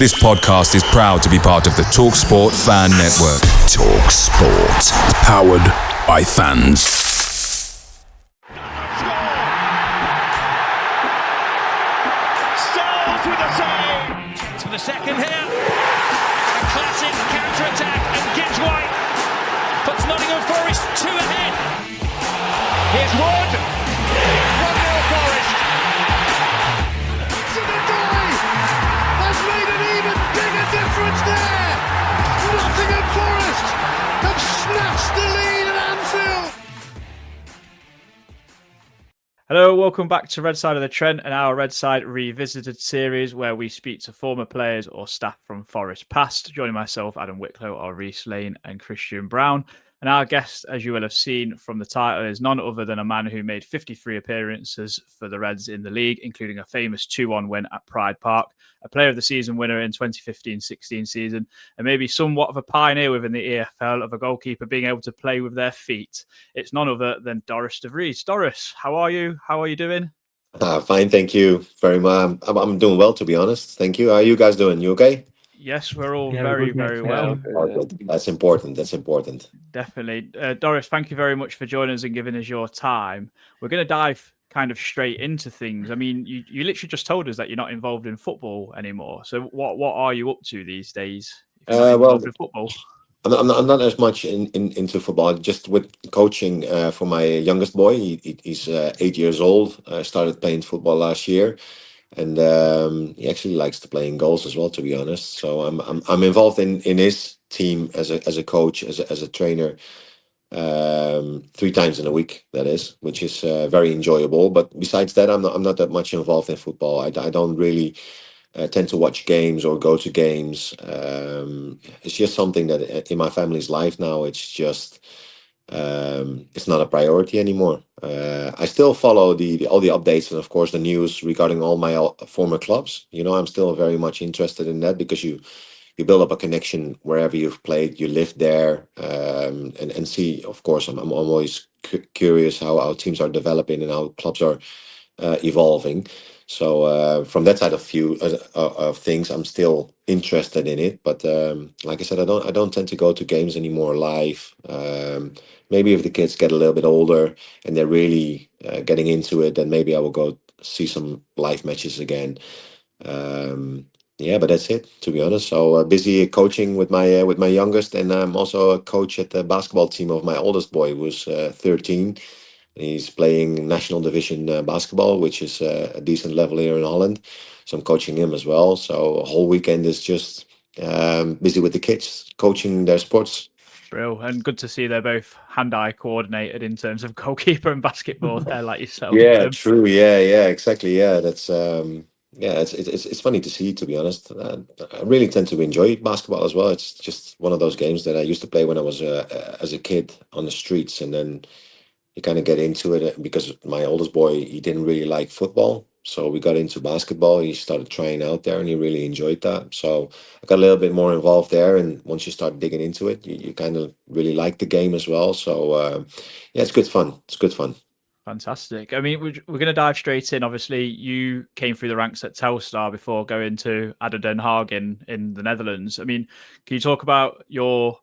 This podcast is proud to be part of the TalkSPORT Fan Network. TalkSPORT. Powered by fans. Styles with a save. Trent for the second here. A classic counter-attack, and Gibbs White puts Nottingham Forest 2 ahead. Here's Wood. 1-0 Forest. Has made an even bigger difference there. Nottingham Forest have snatched the lead at Anfield. Hello, welcome back to Red Side of the Trent and our Red Side Revisited series where we speak to former players or staff from Forest past. Joining myself, Adam Wicklow, or Reece Lane and Christian Brown. And our guest, as you will have seen from the title, is none other than a man who made 53 appearances for the Reds in the league, including a famous 2-1 win at Pride Park, a Player of the Season winner in 2015-16 season, and maybe somewhat of a pioneer within the EFL of a goalkeeper being able to play with their feet. It's none other than Dorus De Vries. Dorus, how are you? How are you doing? Fine, thank you very much. I'm doing well, to be honest. Thank you. How are you guys doing? You okay? Yes, we're all very well. That's important. That's important. Definitely. Dorus, thank you very much for joining us and giving us your time. We're going to dive kind of straight into things. I mean, you literally just told us that you're not involved in football anymore. So what are you up to these days? If you're not involved in football? I'm not as much into football. Just with coaching for my youngest boy. He's 8 years old. I started playing football last year. And he actually likes to play in goals as well, to be honest. So I'm involved in his team as a coach, as a trainer, 3 times in a week. That is, which is very enjoyable. But besides that, I'm not that much involved in football. I don't really tend to watch games or go to games. It's just something that in my family's life now. It's just. It's not a priority anymore. I still follow all the updates and of course the news regarding all my former clubs. You know, I'm still very much interested in that because you build up a connection wherever you've played. You live there and see. Of course, I'm always curious how teams are developing and how clubs are evolving. So from that side of things, I'm still interested in it. But like I said, I don't tend to go to games anymore live. Maybe if the kids get a little bit older and they're really getting into it, then maybe I will go see some live matches again. Yeah, but that's it, to be honest. So busy coaching with my youngest, and I'm also a coach at the basketball team of my oldest boy, who's 13. He's playing national division basketball, which is a decent level here in Holland. So I'm coaching him as well. So a whole weekend is just busy with the kids, coaching their sports. Brilliant. And good to see they're both hand-eye coordinated in terms of goalkeeper and basketball there, like yourself. Yeah, true. Yeah, exactly. Yeah, that's it's funny to see, to be honest. I really tend to enjoy basketball as well. It's just one of those games that I used to play when I was as a kid on the streets, and then you kind of get into it because my oldest boy, he didn't really like football. So we got into basketball. He started trying out there and he really enjoyed that. So I got a little bit more involved there. And once you start digging into it, you kind of really like the game as well. So yeah, it's good fun. It's good fun. Fantastic. I mean, we're going to dive straight in. Obviously, you came through the ranks at Telstar before going to ADO Den Haag in the Netherlands. I mean, can you talk about your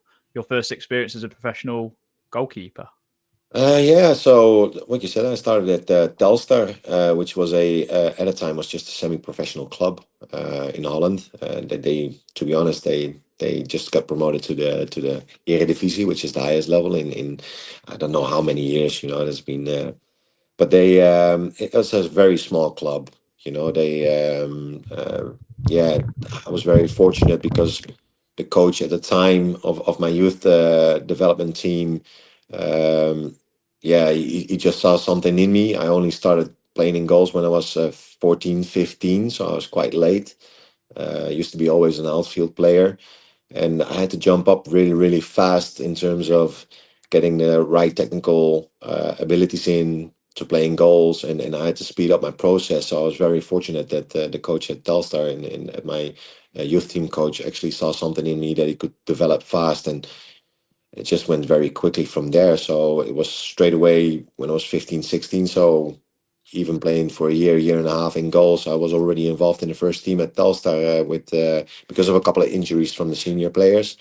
first experience as a professional goalkeeper? Yeah, so what you said, I started at Telstar, which was at the time was just a semi-professional club in Holland. They, to be honest, they just got promoted to the Eredivisie, which is the highest level in I don't know how many years. You know, it has been, but it was a very small club. You know, yeah, I was very fortunate because the coach at the time of my youth development team. Yeah, he just saw something in me. I only started playing in goals when I was 14, 15, so I was quite late. Used to be always an outfield player, and I had to jump up really, really fast in terms of getting the right technical abilities in to playing goals, and I had to speed up my process. So I was very fortunate that the coach at Telstar and my youth team coach actually saw something in me that he could develop fast, and it just went very quickly from there. So it was straight away when I was 15, 16. So even playing for a year and a half in goals. I was already involved in the first team at Telstar because of a couple of injuries from the senior players.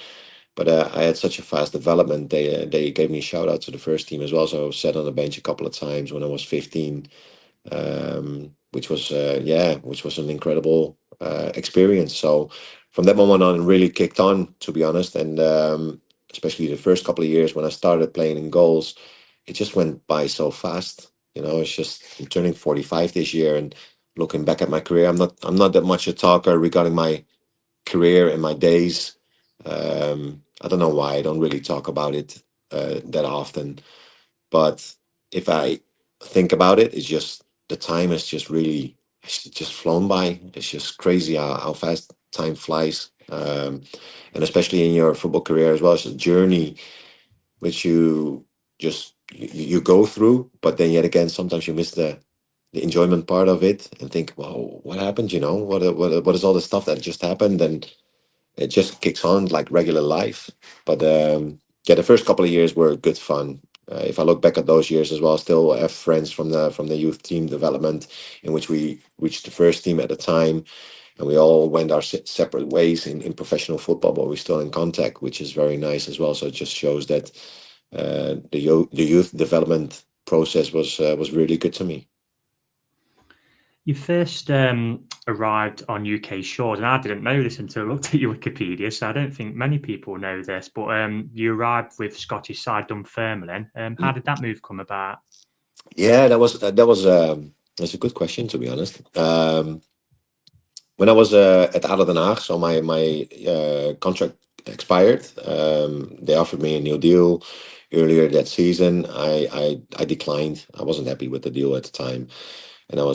But I had such a fast development. They gave me a shout out to the first team as well. So I was sat on the bench a couple of times when I was 15, which was an incredible experience. So from that moment on, it really kicked on, to be honest. And especially the first couple of years when I started playing in goals, it just went by so fast. It's just I'm turning 45 this year, and looking back at my career, I'm not that much a talker regarding my career and my days. I don't know why I don't really talk about it that often, but if I think about it, it's just the time has just really it's just flown by. It's just crazy how fast time flies, and especially in your football career as well. It's a journey which you go through, but then yet again sometimes you miss the enjoyment part of it and think, "Wow, what happened? What is all the stuff that just happened?" And it just kicks on like regular life. But yeah, the first couple of years were good fun. If I look back at those years as well, I still have friends from the youth team development, in which we reached the first team at the time, and we all went our separate ways in professional football, but we're still in contact, which is very nice as well. So it just shows that the youth development process was really good to me. You first arrived on UK shores, and I didn't know this until I looked at your Wikipedia, so I don't think many people know this, but you arrived with Scottish side Dunfermline. How did that move come about? Yeah, that's a good question, to be honest. When I was at ADO Den Haag, so my contract expired. They offered me a new deal earlier that season. I declined. I wasn't happy with the deal at the time, and it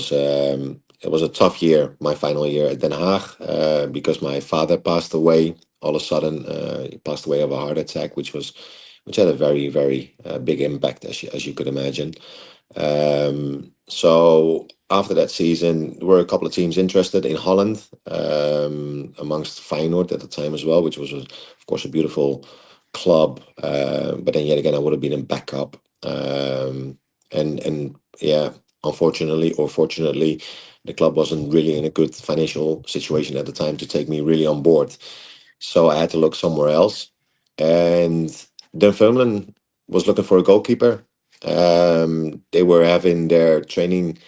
was a tough year, my final year at Den Haag, because my father passed away all of a sudden. He passed away of a heart attack, which had a very very big impact, as you could imagine. So after that season, there were a couple of teams interested in Holland, amongst Feyenoord at the time as well, which was, of course, a beautiful club. But then yet again, I would have been in backup. And yeah, unfortunately or fortunately, the club wasn't really in a good financial situation at the time to take me really on board. So I had to look somewhere else. And Dunfermline was looking for a goalkeeper. They were having their training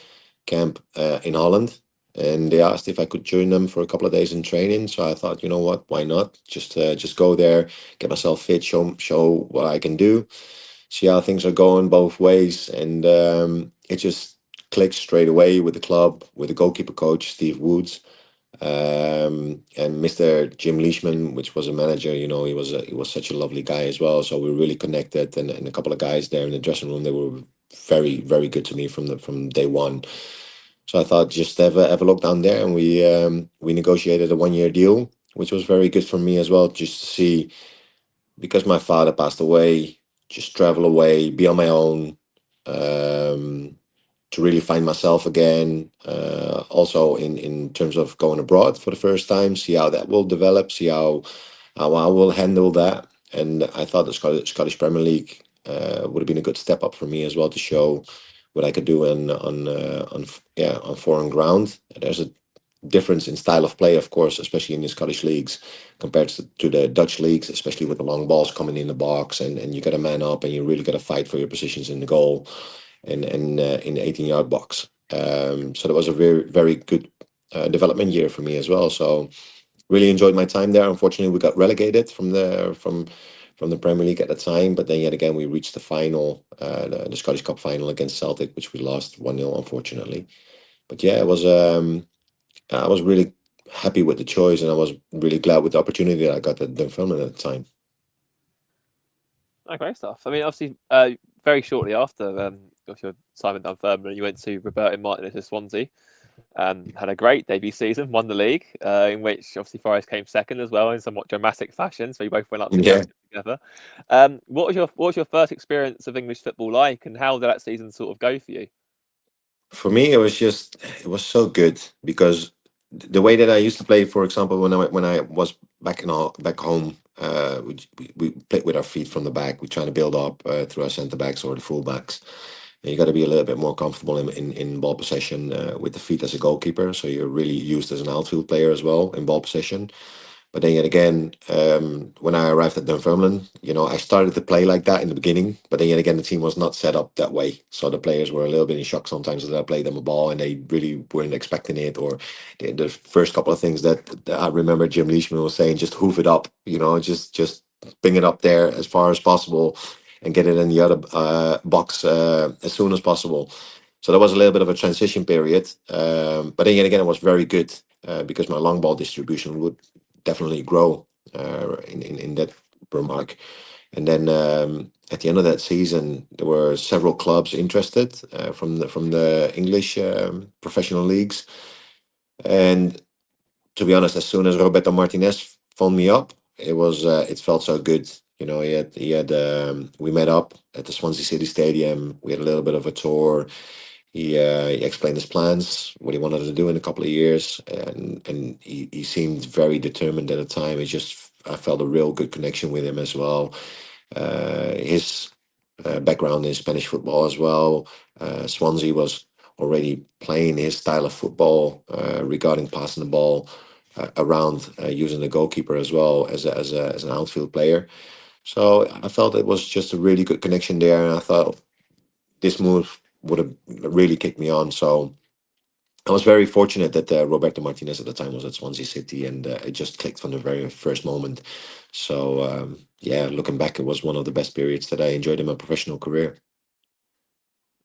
camp in Holland, and they asked if I could join them for a couple of days in training. So I thought, you know what, why not? Just go there, get myself fit, show what I can do, see how things are going both ways, and it just clicked straight away with the club, with the goalkeeper coach Steve Woods, and Mr. Jim Leishman, which was a manager. He was such a lovely guy as well. So we really connected, and a couple of guys there in the dressing room, they were very very good to me from day one. So I thought just have a look down there, and we negotiated a 1-year deal, which was very good for me as well, just to see, because my father passed away, just travel away, be on my own, to really find myself again. Also in terms of going abroad for the first time, see how that will develop, see how I will handle that. And I thought the Scottish Premier League would have been a good step up for me as well, to show what I could do on foreign ground. There's a difference in style of play, of course, especially in the Scottish leagues compared to the Dutch leagues, especially with the long balls coming in the box, and you got to man up, and you really got to fight for your positions in the goal and in the 18-yard box. So that was a very very good development year for me as well. So really enjoyed my time there. Unfortunately, we got relegated from the Premier League at the time, but then yet again we reached the final, the Scottish Cup final against Celtic, which we lost 1-0, unfortunately. But yeah, it was I was really happy with the choice, and I was really glad with the opportunity that I got at Dunfermline at the time. Oh, great stuff. I mean, obviously, very shortly after your time at Dunfermline, you went to Roberto Martinez to Swansea. Had a great debut season, won the league, in which obviously Forest came second as well in somewhat dramatic fashion. So you both went up together. What was your first experience of English football like, and how did that season sort of go for you? For me, it was so good, because the way that I used to play, for example, when I was back home, we played with our feet from the back. We try to build up through our centre backs or the full backs, And you got to be a little bit more comfortable in ball possession with the feet as a goalkeeper. So you're really used as an outfield player as well in ball possession. But then yet again, when I arrived at Dunfermline, I started to play like that in the beginning. But then yet again, the team was not set up that way. So the players were a little bit in shock sometimes that I played them a ball and they really weren't expecting it. Or the first couple of things that I remember Jim Leishman was saying, just hoof it up, just bring it up there as far as possible and get it in the other box as soon as possible. So that was a little bit of a transition period. But then yet again, it was very good because my long ball distribution would definitely grow in that remark. And then at the end of that season, there were several clubs interested from the English professional leagues. And to be honest, as soon as Roberto Martinez phoned me up, it felt so good. We met up at the Swansea City Stadium. We had a little bit of a tour. He explained his plans, what he wanted to do in a couple of years, and he seemed very determined at the time. I felt a real good connection with him as well. His background in Spanish football as well. Swansea was already playing his style of football regarding passing the ball around using the goalkeeper as well as an outfield player. So I felt it was just a really good connection there, and I thought this move would have really kicked me on. So I was very fortunate that Roberto Martinez at the time was at Swansea City, and it just clicked from the very first moment. So looking back, it was one of the best periods that I enjoyed in my professional career.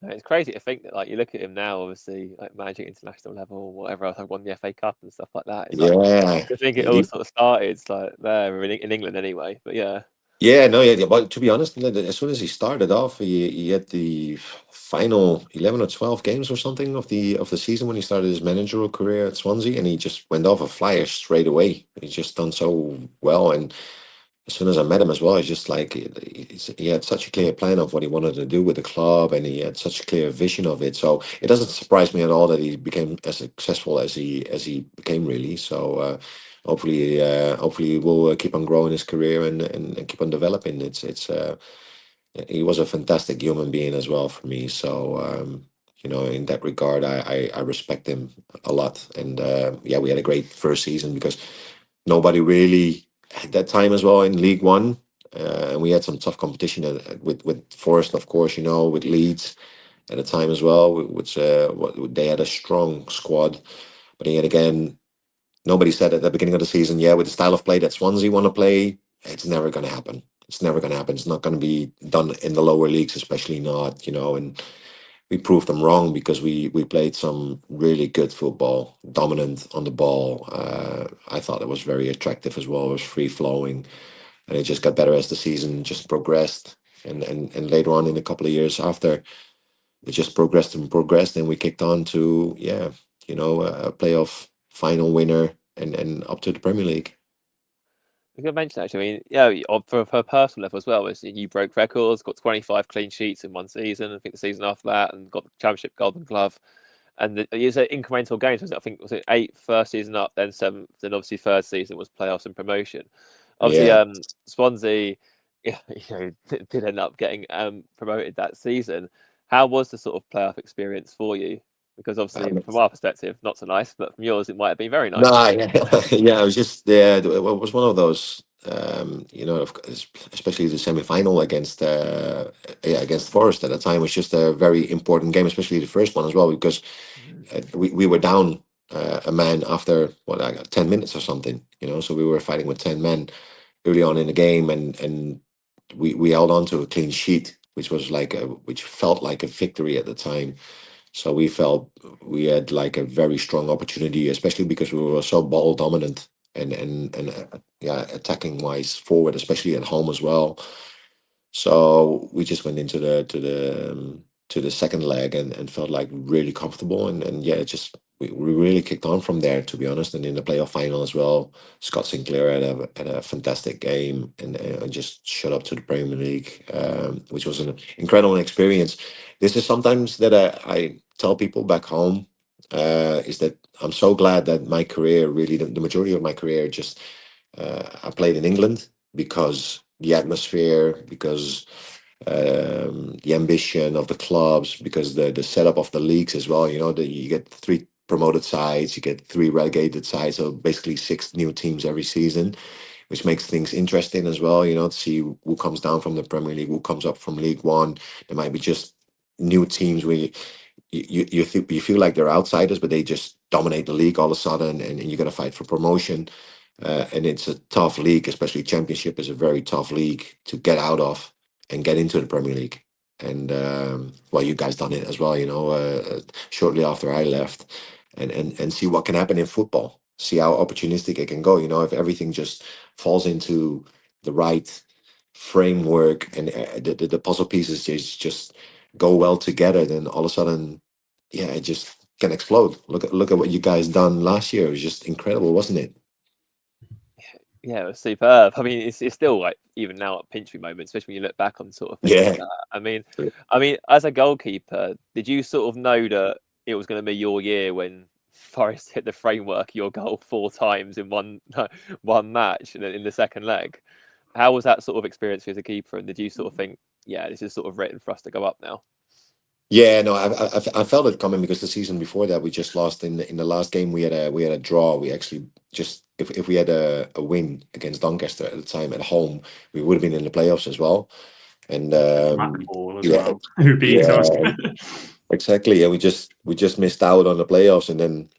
It's crazy to think that, like, you look at him now, obviously, like managing international level, whatever else, I've won the FA Cup and stuff like that. It's like, Yeah, I think it all sort of started like there in England anyway. But yeah. yeah, no, yeah. But to be honest, as soon as he started off, he had the final 11 or 12 games or something of the season when he started his managerial career at Swansea, and he just went off a flyer straight away. He's just done so well, and as soon as I met him as well, it's just like he had such a clear plan of what he wanted to do with the club, and he had such a clear vision of it. So it doesn't surprise me at all that he became as successful as he became, really. So hopefully he will keep on growing his career and keep on developing. He was a fantastic human being as well for me. So in that regard, I respect him a lot. And we had a great first season because nobody really at that time as well in League One. And we had some tough competition with Forest, of course, with Leeds at the time as well, which they had a strong squad. But yet again, nobody said at the beginning of the season, with the style of play that Swansea want to play, it's never going to happen. It's never going to happen. It's not going to be done in the lower leagues, especially not, and we proved them wrong because we played some really good football, dominant on the ball. I thought it was very attractive as well. It was free flowing, and it just got better as the season just progressed. And later on in a couple of years after, it just progressed and progressed, and we kicked on to a playoff final winner and up to the Premier League. You can mention actually. I mean, yeah, for a personal level as well. You broke records, got 25 clean sheets in one season. I think the season after that, and got the Championship Golden Glove. And it's an incremental games. Was it? I think was it 8 first season up, then 7, then obviously third season was playoffs and promotion. Obviously, Swansea, did end up getting promoted that season. How was the sort of playoff experience for you? Because obviously, from our perspective, not so nice, but from yours, it might have been very nice. No, it was just it was one of those, especially the semi-final against Forest at the time was just a very important game, especially the first one as well, because we were down a man after 10 minutes or something, so we were fighting with 10 men early on in the game, and we held on to a clean sheet, which felt like a victory at the time. So we felt we had like a very strong opportunity, especially because we were so ball dominant and attacking wise forward, especially at home as well. So we just went into the second leg and felt like really comfortable, and we really kicked on from there, to be honest. And in the playoff final as well, Scott Sinclair had a fantastic game and just shut up to the Premier League, which was an incredible experience. This is sometimes that I tell people back home, is that I'm so glad that my career, really the majority of my career, I played in England because the atmosphere, because the ambition of the clubs, because the setup of the leagues as well. You get 3 promoted sides, you get 3 relegated sides, so basically 6 new teams every season, which makes things interesting as well. To see who comes down from the Premier League, who comes up from League One. There might be just new teams where you feel like they're outsiders, but they just dominate the league all of a sudden, and you're going to fight for promotion. And it's a tough league, especially Championship is a very tough league to get out of and get into the Premier League. And well, you guys done it as well, shortly after I left, and see what can happen in football. See how opportunistic it can go. If everything just falls into the right framework, and the puzzle pieces just go well together, then all of a sudden, yeah, it just can explode. Look at what you guys done last year. It was just incredible, wasn't it? Yeah, it was superb. I mean, it's still like even now at pinch me moments, especially when you look back on sort of things like that. I mean, as a goalkeeper, did you sort of know that it was going to be your year when Forest hit the framework of your goal 4 times in one match and then in the second leg? How was that sort of experience for you as a keeper? And did you sort of think, yeah, this is sort of written for us to go up now? Yeah, no, I felt it coming, because the season before that we just lost in the last game. We had a draw. We actually just, if we had a win against Doncaster at the time at home, we would have been in the playoffs as well. And Blackpool as yeah, well, who beat us. exactly. Yeah, we just missed out on the playoffs, and then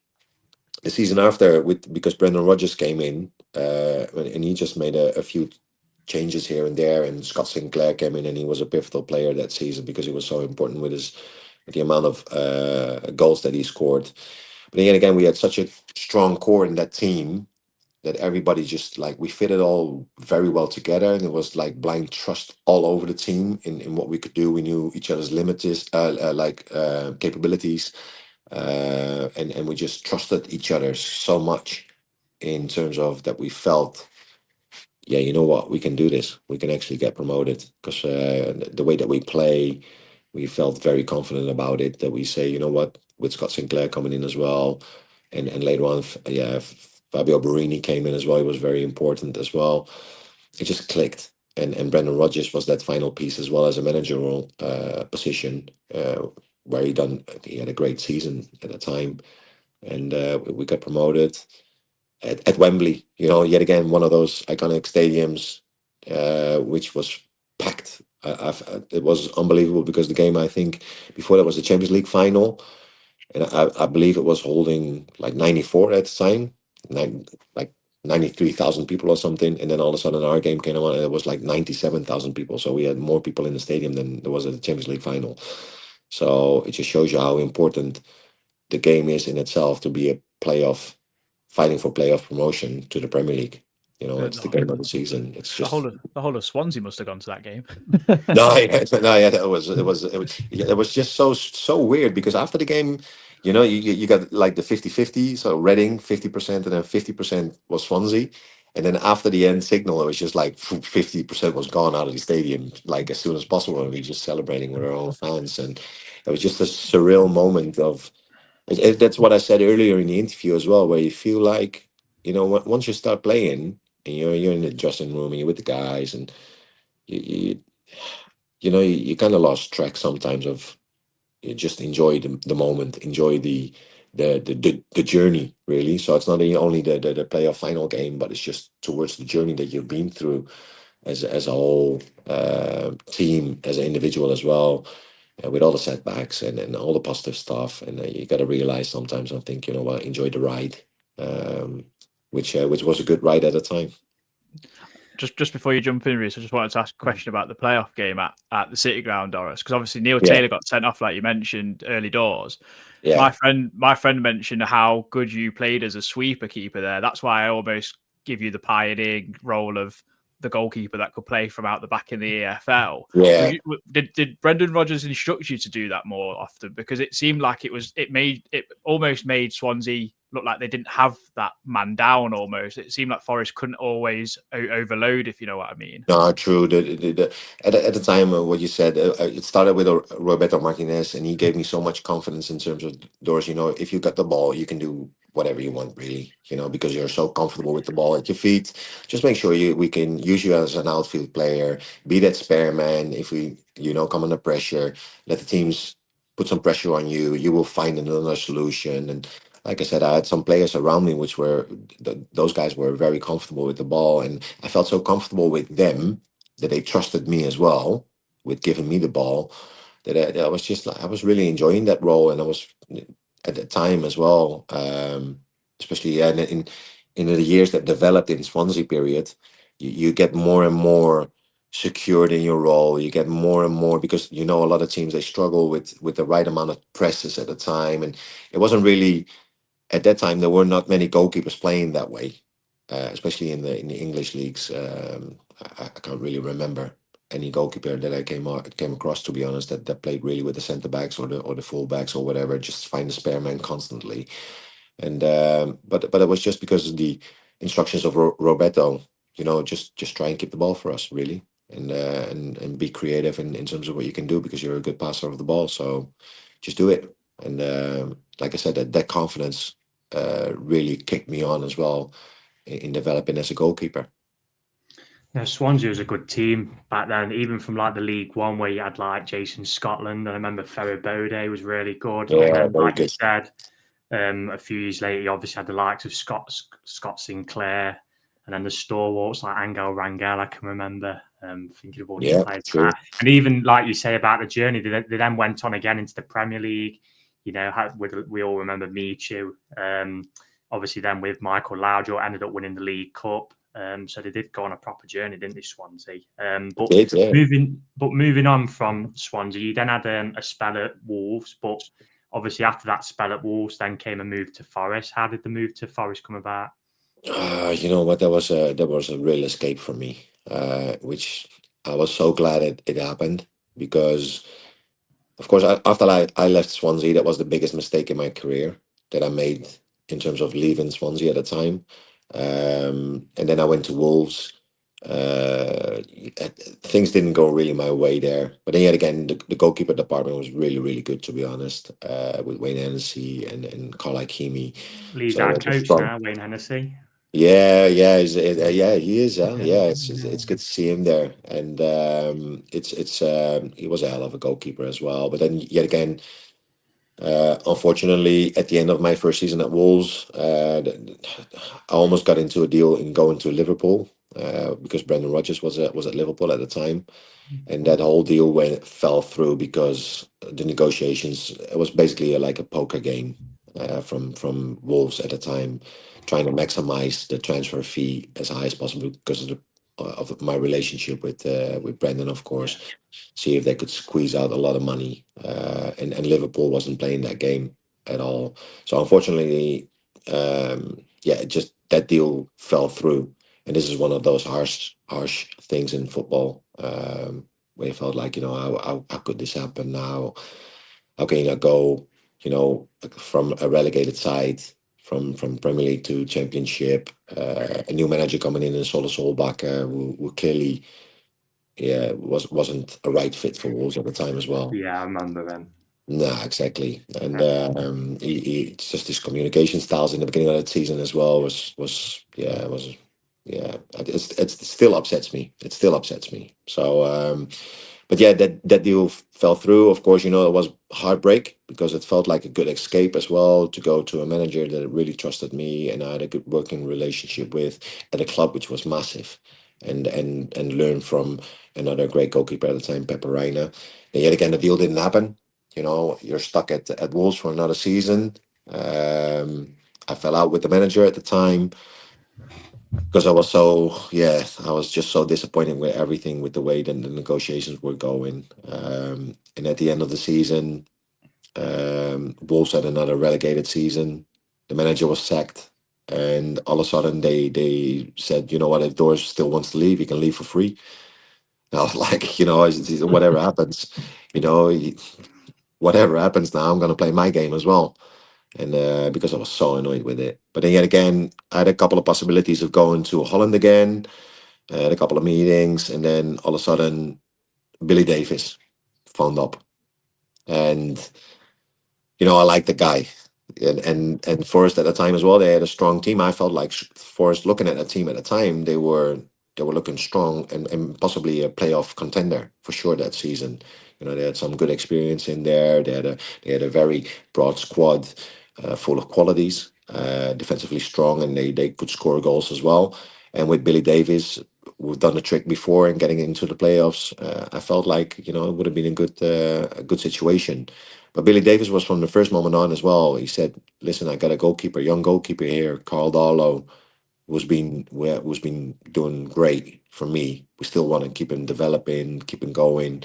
the season after, because Brendan Rodgers came in, and he just made a few changes here and there, and Scott Sinclair came in, and he was a pivotal player that season because he was so important with the amount of goals that he scored. But then again, we had such a strong core in that team that everybody just, like, we fit it all very well together, and it was like blind trust all over the team in what we could do. We knew each other's limits, capabilities, and we just trusted each other so much, in terms of that we felt, yeah, you know what, we can do this. We can actually get promoted, because the way that we play, we felt very confident about it. That we say, you know what, with Scott Sinclair coming in as well, and later on, Fabio Borini came in as well. He was very important as well. It just clicked, and Brendan Rodgers was that final piece as well, as a managerial position, where he had a great season at the time, and we got promoted at Wembley. Yet again, one of those iconic stadiums, which was packed. It was unbelievable, because the game, I think, before that was the Champions League final, and I believe it was holding like 94 at the time, like 93,000 people or something. And then all of a sudden our game came on, and it was like 97,000 people. So we had more people in the stadium than there was at the Champions League final. So it just shows you how important the game is in itself, to be a playoff, fighting for playoff promotion to the Premier League. It's the game of the season. It's just the whole of Swansea must have gone to that game. no, yeah, it was just so weird, because after the game, you got like the 50-50, so Reading 50%, and then 50% was Swansea. And then after the end signal, it was just like 50% was gone out of the stadium, like as soon as possible, and we just celebrating with our own fans. And it was just a surreal moment of that's what I said earlier in the interview as well, where you feel like, once you start playing, and you're in the dressing room, and you're with the guys, and you you kind of lost track sometimes of, you just enjoy the moment, enjoy the journey, really. So it's not only the playoff final game, but it's just towards the journey that you've been through as a whole team, as an individual as well, with all the setbacks and all the positive stuff. And you got to realize sometimes, I think, you know what, enjoy the ride, which was a good ride at the time. Just before you jump in, Reece, I just wanted to ask a question about the playoff game at the City Ground, Dorus, because obviously Neil Taylor got sent off, like you mentioned, early doors. Yeah. My friend mentioned how good you played as a sweeper keeper there. That's why I almost give you the pioneering role of the goalkeeper that could play from out the back in the EFL. Yeah. Did Brendan Rodgers instruct you to do that more often? Because it seemed like it almost made Swansea look like they didn't have that man down almost. It seemed like Forest couldn't always overload, if you know what I mean. No, true. At the time, what you said, it started with Roberto Martinez, and he gave me so much confidence in terms of, Doris, if you got the ball, you can do whatever you want, really, because you're so comfortable with the ball at your feet. Just make sure we can use you as an outfield player, be that spare man. If we, come under pressure, let the teams put some pressure on you. You will find another solution. And like I said, I had some players around me, which were those guys were very comfortable with the ball, and I felt so comfortable with them that they trusted me as well with giving me the ball. That I was just like I was really enjoying that role, and I was at the time as well, especially in the years that developed in Swansea period, you get more and more secured in your role. You get more and more because a lot of teams, they struggle with the right amount of presses at the time, and it wasn't really at that time. There were not many goalkeepers playing that way, especially in the English leagues. I can't really remember any goalkeeper that I came across, to be honest, that played really with the centre backs or the full backs or whatever. Just find the spare man constantly, and but it was just because of the instructions of Roberto. Just try and keep the ball for us, really, and be creative in terms of what you can do, because you're a good passer of the ball. So just do it. And like I said, that confidence really kicked me on as well in developing as a goalkeeper. Swansea was a good team back then, even from like the League One, where you had like Jason Scotland. I remember Ferry Bode was really good. Yeah, And then, very like you good. said, a few years later, you obviously had the likes of Scott Sinclair, and then the stalwarts like Angel Rangel. I can remember thinking of all these Yeah, players. true. And even like you say about the journey, they then went on again into the Premier League. We all remember Michu. Obviously, then with Michael Laudrup, ended up winning the League Cup. So they did go on a proper journey, didn't they, Swansea? But Yeah. moving on from Swansea, you then had a spell at Wolves, but obviously after that spell at Wolves, then came a move to Forest. How did the move to Forest come about? You know what? That was a real escape for me, which I was so glad it happened, because, of course, after I left Swansea, that was the biggest mistake in my career that I made in terms of leaving Swansea at the time. And then I went to Wolves. Things didn't go really my way there. But then yet again, the goalkeeper department was really, really good, to be honest, with Wayne Hennessy and Carl Ikeme. Lee's So I our went to coach front. now, Wayne Hennessy. Yeah, yeah, yeah, he is. Yeah, it's good to see him there, and he was a hell of a goalkeeper as well. But then yet again, unfortunately, at the end of my first season at Wolves, I almost got into a deal in going to Liverpool, because Brendan Rodgers was at Liverpool at the time, and that whole deal fell through because the negotiations. It was basically like a poker game, from Wolves at the time, trying to maximize the transfer fee as high as possible because of my relationship with Brendan, of course. See if they could squeeze out a lot of money, and Liverpool wasn't playing that game at all. So unfortunately, yeah, just that deal fell through, and this is one of those harsh things in football, where you felt like, how could this happen now? How can you not go, from a relegated side, from Premier League to Championship, a new manager coming in, and Sola Solbakken, who clearly, yeah, wasn't a right fit for Wolves at the time as well. Yeah, I remember them. No, exactly, and it's just his communication styles in the beginning of the season as well it still upsets me. It still upsets me. So, but yeah, that deal fell through. Of course, it was heartbreak because it felt like a good escape as well to go to a manager that really trusted me and I had a good working relationship with at a club which was massive, and learn from another great goalkeeper at the time, Pepe Reina. And yet again, the deal didn't happen. You're stuck at Wolves for another season. I fell out with the manager at the time because I was just so disappointed with everything, with the way that the negotiations were going. And at the end of the season, Wolves had another relegated season. The manager was sacked, and all of a sudden they said, you know what, if Dorus still wants to leave, he can leave for free. And I was like, whatever happens, you know, whatever happens now, I'm going to play my game as well. And because I was so annoyed with it. But then yet again, I had a couple of possibilities of going to Holland again. I had a couple of meetings, and then all of a sudden, Billy Davies phoned up, and I like the guy. And Forest at the time as well, they had a strong team. I felt like Forest, looking at the team at the time, they were looking strong and possibly a playoff contender for sure that season. They had some good experience in there. They had a very broad squad, full of qualities, defensively strong, and they could score goals as well. And with Billy Davies, we've done the trick before in getting into the playoffs. I felt like it would have been a good situation. But Billy Davies was from the first moment on as well. He said, "Listen, I got a goalkeeper, young goalkeeper here, Carl Darlow, who's been doing great for me. We still want to keep him developing, keep him going."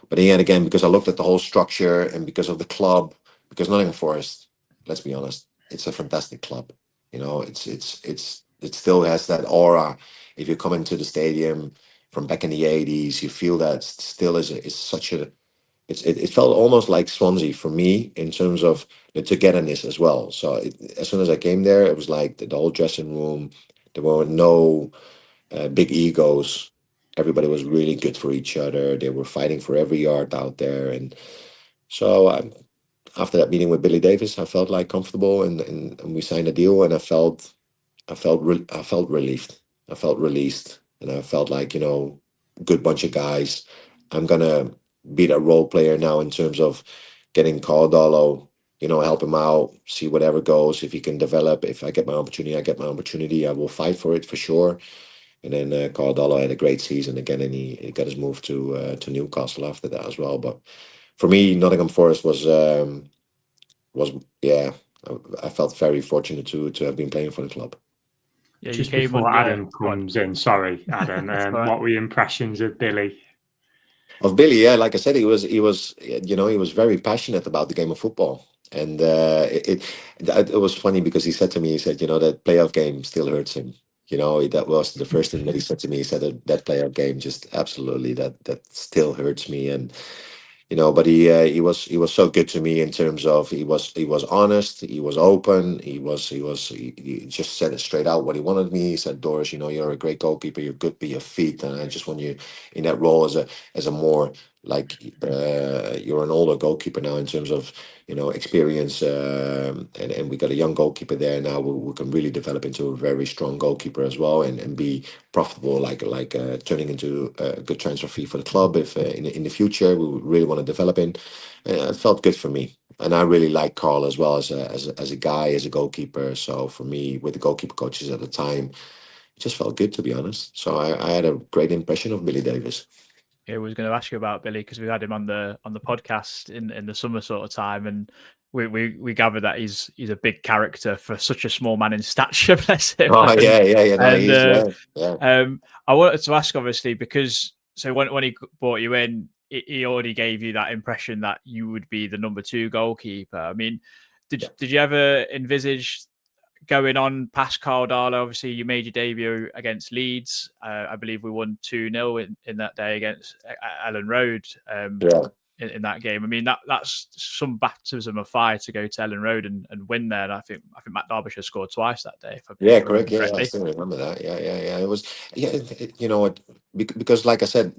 But yet again, because I looked at the whole structure and because of the club, because Nottingham Forest, let's be honest, it's a fantastic club. It still has that aura. If you come into the stadium from back in the '80s, you feel that still is such a it felt almost like Swansea for me in terms of the togetherness as well. So as soon as I came there, it was like the whole dressing room. There were no big egos. Everybody was really good for each other. They were fighting for every yard out there. And so after that meeting with Billy Davies, I felt like comfortable, and we signed a deal, and I felt relieved. I felt released, and I felt like good bunch of guys. I'm gonna be that role player now in terms of getting Caldolo, help him out, see whatever goes. If he can develop, if I get my opportunity, I get my opportunity. I will fight for it for sure. And then Caldolo had a great season again, and he got his move to Newcastle after that as well. But for me, Nottingham Forest was yeah. I felt very fortunate to have been playing for the club. Yeah, you Just came before under. Adam comes in, sorry, Adam, That's all right. what were your impressions of Billy? Of Billy, yeah, like I said, he was very passionate about the game of football, and it was funny because he said to me, he said, that playoff game still hurts him. That was the first thing that he said to me. He said that playoff game just absolutely that still hurts me, and but he was so good to me in terms of he was honest, he was open, he just said it straight out what he wanted me. He said, "Doris, you're a great goalkeeper, you're good with your feet, and I just want you in that role as a more like you're an older goalkeeper now in terms of experience, and we got a young goalkeeper there now we can really develop into a very strong goalkeeper as well, and be profitable, like turning into a good transfer fee for the club if in the future we really want to develop in." It felt good for me, and I really like Carl as well as a guy, as a goalkeeper. So for me, with the goalkeeper coaches at the time, it just felt good, to be honest. So I had a great impression of Billy Davies. I was going to ask you about Billy because we had him on the podcast in the summer sort of time, and we gathered that he's a big character for such a small man in stature. Bless him. Oh yeah. No, And yeah. I wanted to ask, obviously, because when he brought you in, he already gave you that impression that you would be the number 2 goalkeeper. I mean, did you ever envisage going on past Carl Darlow? Obviously, you made your debut against Leeds. I believe we won 2-0 in that day against Ellen Road. Yeah. In that game, I mean that's some baptism of fire to go to Ellen Road and win there. And I think Matt Derbyshire scored twice that day. If Yeah, I remember correct. Yeah, I correctly. still remember that. Yeah. It was, yeah. You know what? Because, like I said,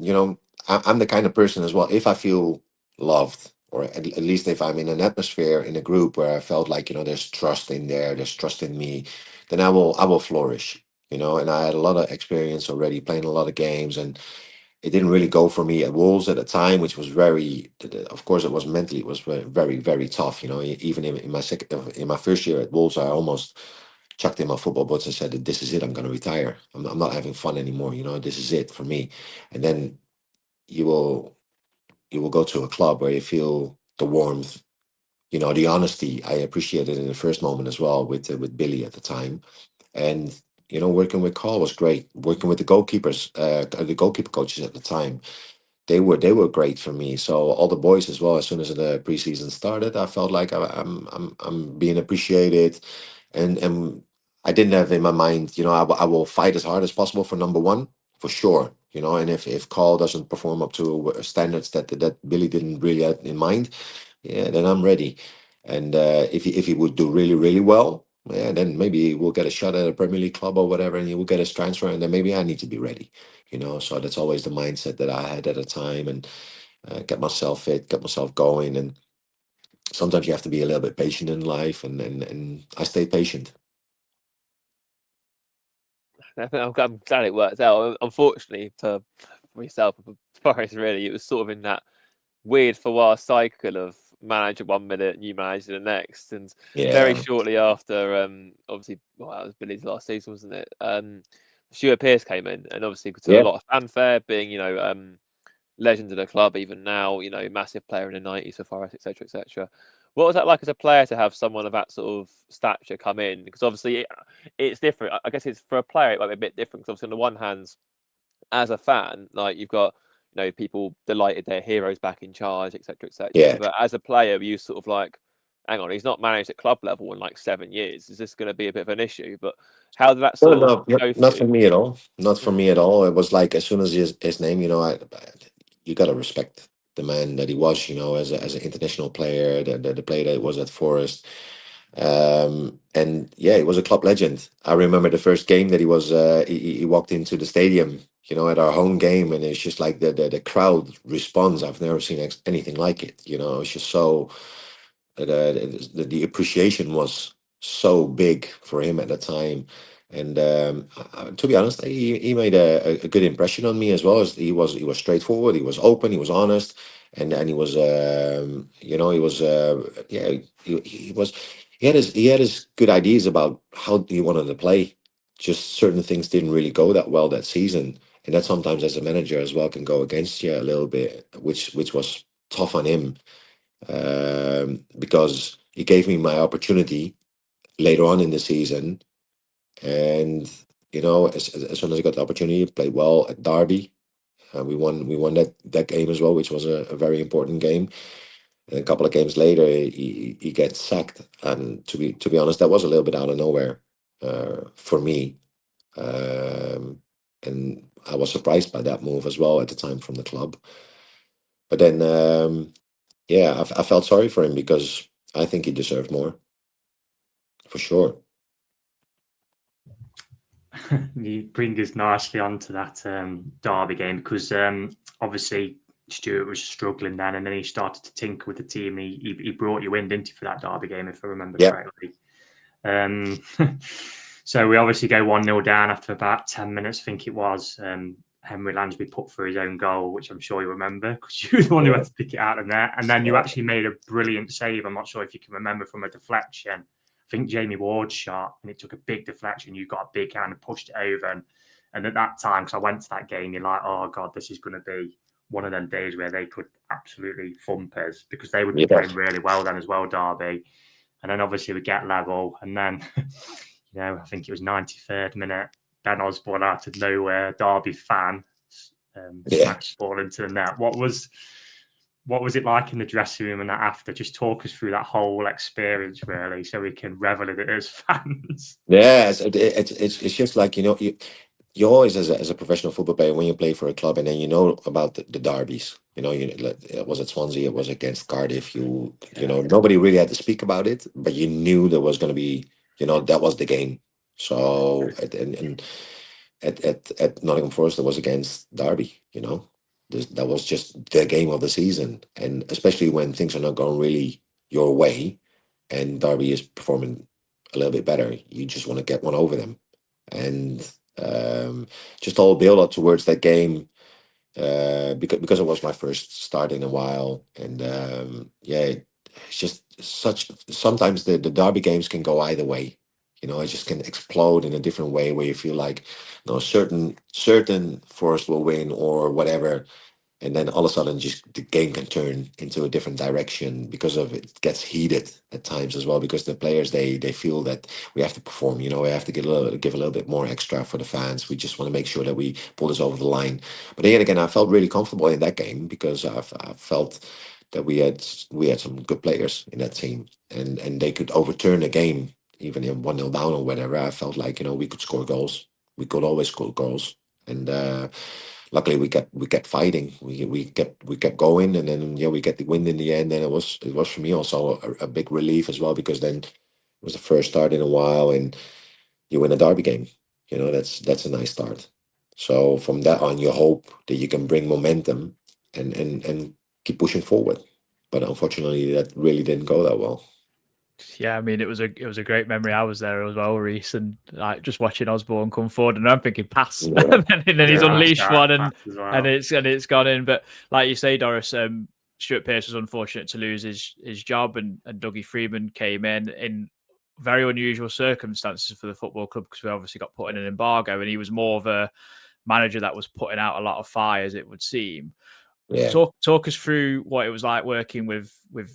I'm the kind of person as well. If I feel loved, or at least if I'm in an atmosphere in a group where I felt like there's trust in there, there's trust in me, then I will flourish. And I had a lot of experience already playing a lot of games, and it didn't really go for me at Wolves at the time, which was very, of course, it was mentally, it was very, very tough. Even in my first year at Wolves, I almost chucked in my football boots and said that this is it. I'm going to retire. I'm not having fun anymore. This is it for me. And then you will go to a club where you feel the warmth, the honesty. I appreciated in the first moment as well with Billy at the time, and working with Carl was great. Working with the goalkeepers, the goalkeeper coaches at the time, they were great for me. So all the boys as well. As soon as the preseason started, I felt like I'm being appreciated, and I didn't have in my mind, I will fight as hard as possible for number 1 for sure. And if Carl doesn't perform up to standards that Billy didn't really have in mind, yeah, then I'm ready. And if he would do really really well, yeah, then maybe we'll get a shot at a Premier League club or whatever, and he will get his transfer, and then maybe I need to be ready. So that's always the mindset that I had at the time, and get myself fit, get myself going, and sometimes you have to be a little bit patient in life, and I stayed patient. I'm glad it worked out. Unfortunately for myself, for Forest, really, it was sort of in that weird for a while cycle of manager 1 minute, new manager the next, and very shortly after, obviously, well, that was Billy's last season, wasn't it? Stuart Pearce came in, and obviously to a lot of fanfare, being legend of the club even now, massive player in the 90s for Forest, etc., etc. What was that like as a player to have someone of that sort of stature come in? Because obviously it's different. I guess it's for a player it might be a bit different. Because obviously on the one hand, as a fan, like you've got people delighted their heroes back in charge, etc., etc. Yeah. But as a player, you sort of like, hang on, he's not managed at club level in like 7 years. Is this going to be a bit of an issue? But how did that sort of go for Not you? for me at all. Not for me at all. It was like, as soon as his name, you got to respect the man that he was, as an international player, the player that he was at Forest. And yeah, he was a club legend. I remember the first game that he walked into the stadium, at our home game, and it's just like the crowd response. I've never seen anything like it. It's just so the appreciation was so big for him at the time. And to be honest, he made a good impression on me as well. As he was straightforward, he was open, he was honest, and he was he was yeah he was he had his good ideas about how he wanted to play. Just certain things didn't really go that well that season, and that sometimes as a manager as well can go against you a little bit, which was tough on him, because he gave me my opportunity later on in the season. And as soon as I got the opportunity, played well at Derby. We won that game as well, which was a very important game. And a couple of games later, he gets sacked. And to be honest, that was a little bit out of nowhere for me. And I was surprised by that move as well at the time from the club. But then, yeah, I felt sorry for him because I think he deserved more, for sure. You bring us nicely onto that Derby game, because obviously Stuart was struggling then, and then he started to tinker with the team. He brought you in, didn't he, for that Derby game, if I remember correctly? So we obviously go 1-0 down after about 10 minutes, I think it was. Henry Lansbury put for his own goal, which I'm sure you remember, because you were the one who had to pick it out of there. And then you actually made a brilliant save. I'm not sure if you can remember, from a deflection. I think Jamie Ward's shot, and it took a big deflection. You got a big hand and pushed it over. And at that time, because I went to that game, you're like, oh, God, this is going to be one of them days where they could absolutely thump us, because they would be playing really well then as well, Derby. And then obviously we get level. And then, I think it was 93rd minute, Ben Osborne out of nowhere, Derby fan, smacks the ball into the net. What was it like in the dressing room and that after? Just talk us through that whole experience, really, so we can revel in it as fans. Yeah, it's just like, you always, as a professional football player, when you play for a club, and then about the derbies. It was at Swansea, it was against Cardiff. Nobody really had to speak about it, but you knew there was going to be, that was the game. So at Nottingham Forest, it was against Derby. That was just the game of the season, and especially when things are not going really your way, and Derby is performing a little bit better, you just want to get one over them. And just all build up towards that game, because it was my first start in a while. And it's just sometimes the Derby games can go either way. It just can explode in a different way, where you feel like certain Forest will win or whatever, and then all of a sudden just the game can turn into a different direction because of it gets heated at times as well, because the players, they feel that we have to perform. We have to give a little bit more extra for the fans. We just want to make sure that we pull this over the line. But then again, I felt really comfortable in that game, because I felt that we had some good players in that team, and they could overturn a game even in 1-0 down or whatever. I felt like we could score goals. We could always score goals. And luckily we kept fighting. We kept going, and then we get the win in the end. And it was for me also a big relief as well, because then it was the first start in a while, and you win a derby game. That's a nice start. So from that on, you hope that you can bring momentum and keep pushing forward. but unfortunately, that really didn't go that well. Yeah, I mean, it was a great memory. I was there as well, Reese, and like just watching Osborne come forward, and I'm thinking pass, Yeah. and then he's unleashed one, and well. it's gone in. But like you say, Doris, Stuart Pearce was unfortunate to lose his job, and Dougie Freedman came in very unusual circumstances for the football club, because we obviously got put in an embargo, and he was more of a manager that was putting out a lot of fires, it would seem. Yeah. Talk us through what it was like working with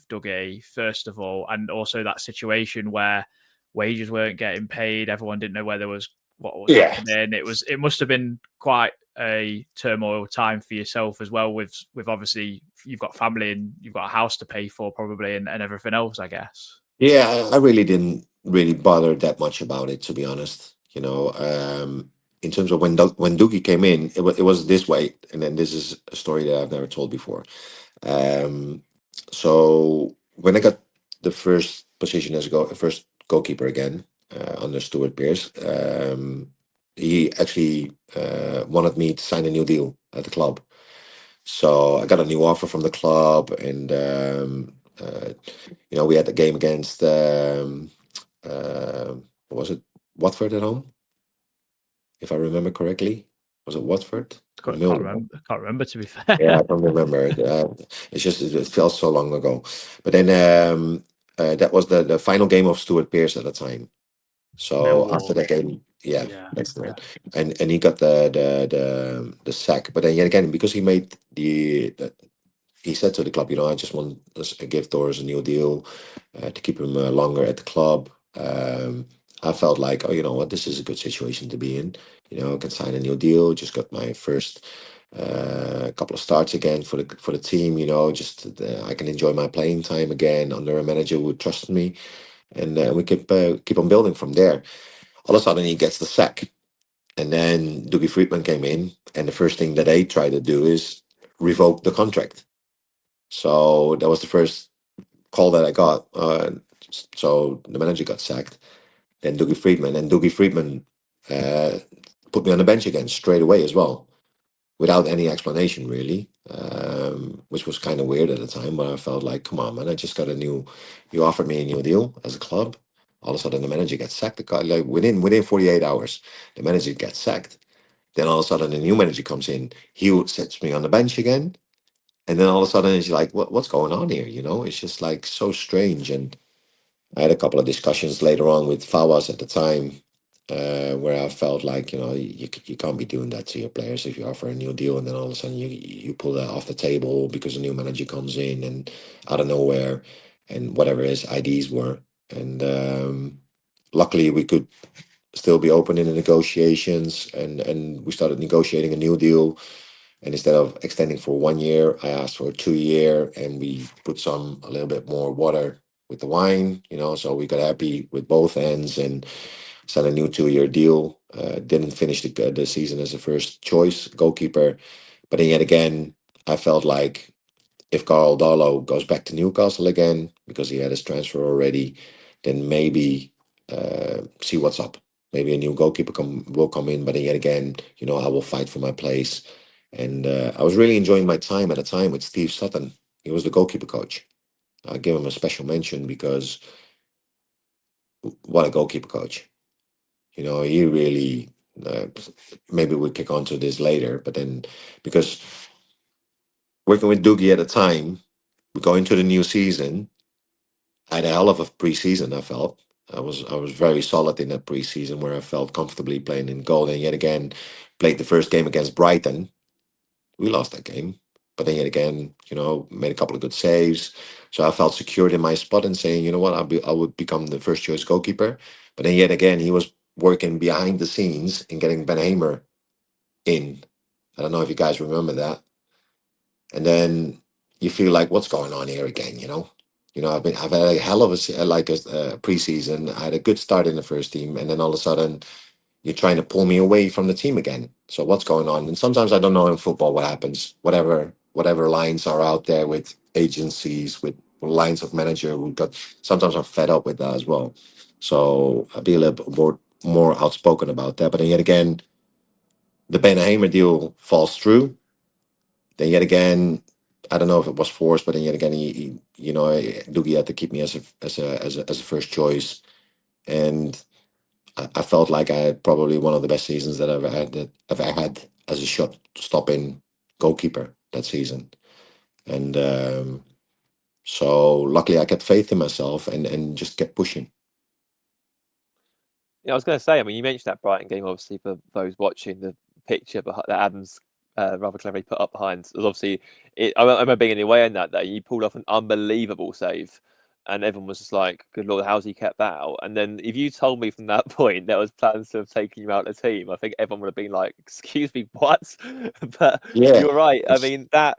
Dougie, first of all, and also that situation where wages weren't getting paid, everyone didn't know where what was happening. It must have been quite a turmoil time for yourself as well, with obviously you've got family and you've got a house to pay for probably, and everything else, I guess. Yeah, I really didn't really bother that much about it, to be honest. In terms of when Dougie came in, it was this way, and then this is a story that I've never told before. So when I got the first position as first goalkeeper again under Stuart Pearce, he actually wanted me to sign a new deal at the club. So I got a new offer from the club, and we had the game against what was it, Watford at home, if I remember correctly. Was it Watford? Or Millwall? Can't remember, to be fair. Yeah, I don't remember. It's just it felt so long ago. But then that was the final game of Stuart Pearce at the time. So Millwall. after that game, yeah, Yeah. that's the one. And he got the sack. But then yet again, because he made he said to the club, I just want to give Dorus a new deal to keep him longer at the club. I felt like, oh, you know what, this is a good situation to be in. I can sign a new deal. Just got my first couple of starts again for the team. Just I can enjoy my playing time again under a manager who trusted me, and we keep on building from there. All of a sudden, he gets the sack, and then Dougie Freedman came in, and the first thing that they try to do is revoke the contract. So that was the first call that I got. So the manager got sacked, then Dougie Freedman, and Dougie Freedman put me on the bench again straight away as well, without any explanation really, which was kind of weird at the time. But I felt like, come on, man, I just got you offered me a new deal as a club. All of a sudden, the manager gets sacked. The guy, like within 48 hours, the manager gets sacked. Then all of a sudden, the new manager comes in. He sets me on the bench again. And then all of a sudden, it's like, what's going on here? It's just like so strange. And I had a couple of discussions later on with Fawaz at the time, where I felt like, you can't be doing that to your players if you offer a new deal and then all of a sudden you pull that off the table because a new manager comes in and out of nowhere, and whatever his IDs were. And luckily, we could still be open in the negotiations, and we started negotiating a new deal. And instead of extending for 1 year, I asked for a 2-year, and we put a little bit more water with the wine, so we got happy with both ends and signed a new 2-year deal. Didn't finish the season as a first choice goalkeeper. But then yet again, I felt like if Carl Darlow goes back to Newcastle again, because he had his transfer already, then maybe see what's up. Maybe a new goalkeeper will come in, but then yet again, I will fight for my place. And I was really enjoying my time at the time with Steve Sutton. He was the goalkeeper coach. I give him a special mention because what a goalkeeper coach. He really, maybe we'll kick on to this later, but then because working with Dougie at the time, we go into the new season. I had a hell of a preseason, I felt. I was very solid in that preseason where I felt comfortably playing in goal. And yet again, played the first game against Brighton. We lost that game. But then yet again, made a couple of good saves. So I felt secured in my spot and saying, you know what, I would become the first choice goalkeeper. But then yet again, he was working behind the scenes and getting Ben Hamer in. I don't know if you guys remember that. And then you feel like, what's going on here again, I've had a hell of a preseason. I had a good start in the first team, and then all of a sudden you're trying to pull me away from the team again. So what's going on? And sometimes I don't know in football what happens. Whatever lines are out there with agencies, with lines of manager who got. Sometimes I'm fed up with that as well. So I'll be a little bit more outspoken about that. But then yet again, the Ben Hamer deal falls through. Then yet again, I don't know if it was forced, but then yet again, Dougie had to keep me as a first choice, and I felt like I had probably one of the best seasons that I've ever had as a shot stopping goalkeeper that season. And so luckily I kept faith in myself and just kept pushing. Yeah, I was going to say, I mean, you mentioned that Brighton game, obviously, for those watching, the picture that Adams rather cleverly put up behind. It was obviously, I remember being in the way in that day. You pulled off an unbelievable save, and everyone was just like, good Lord, how's he kept that out? And then if you told me from that point there was plans to have taken you out of the team, I think everyone would have been like, excuse me, what? But Yeah. you're right. I mean, that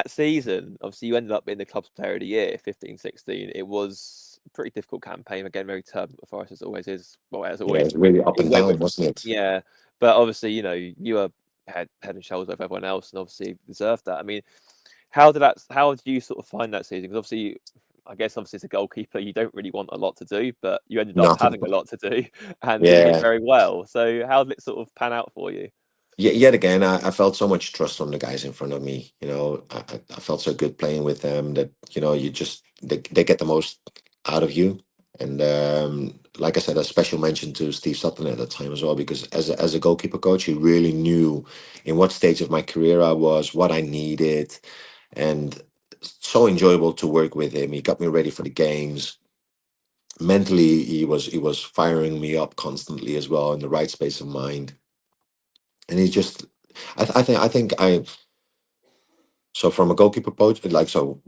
season, obviously, you ended up being the club's player of the year, 15-16. It was a pretty difficult campaign. Again, very turbulent for us, as it always is. Well, as Yeah, always. it's really up and down, wasn't it? Yeah. But obviously, you were head and shoulders over everyone else and obviously deserved that. I mean, how did you sort of find that season? Because obviously, I guess as a goalkeeper, you don't really want a lot to do, but you ended up Nothing. having a lot to do and doing it Yeah. very well. So how did it sort of pan out for you? Yet again, I felt so much trust from the guys in front of me. I felt so good playing with them that you just they get the most out of you. And like I said, a special mention to Steve Sutton at the time as well, because as a goalkeeper coach, he really knew in what stage of my career I was, what I needed, and so enjoyable to work with him. He got me ready for the games. Mentally, he was firing me up constantly as well in the right space of mind. And he just, I think so from a goalkeeper coach,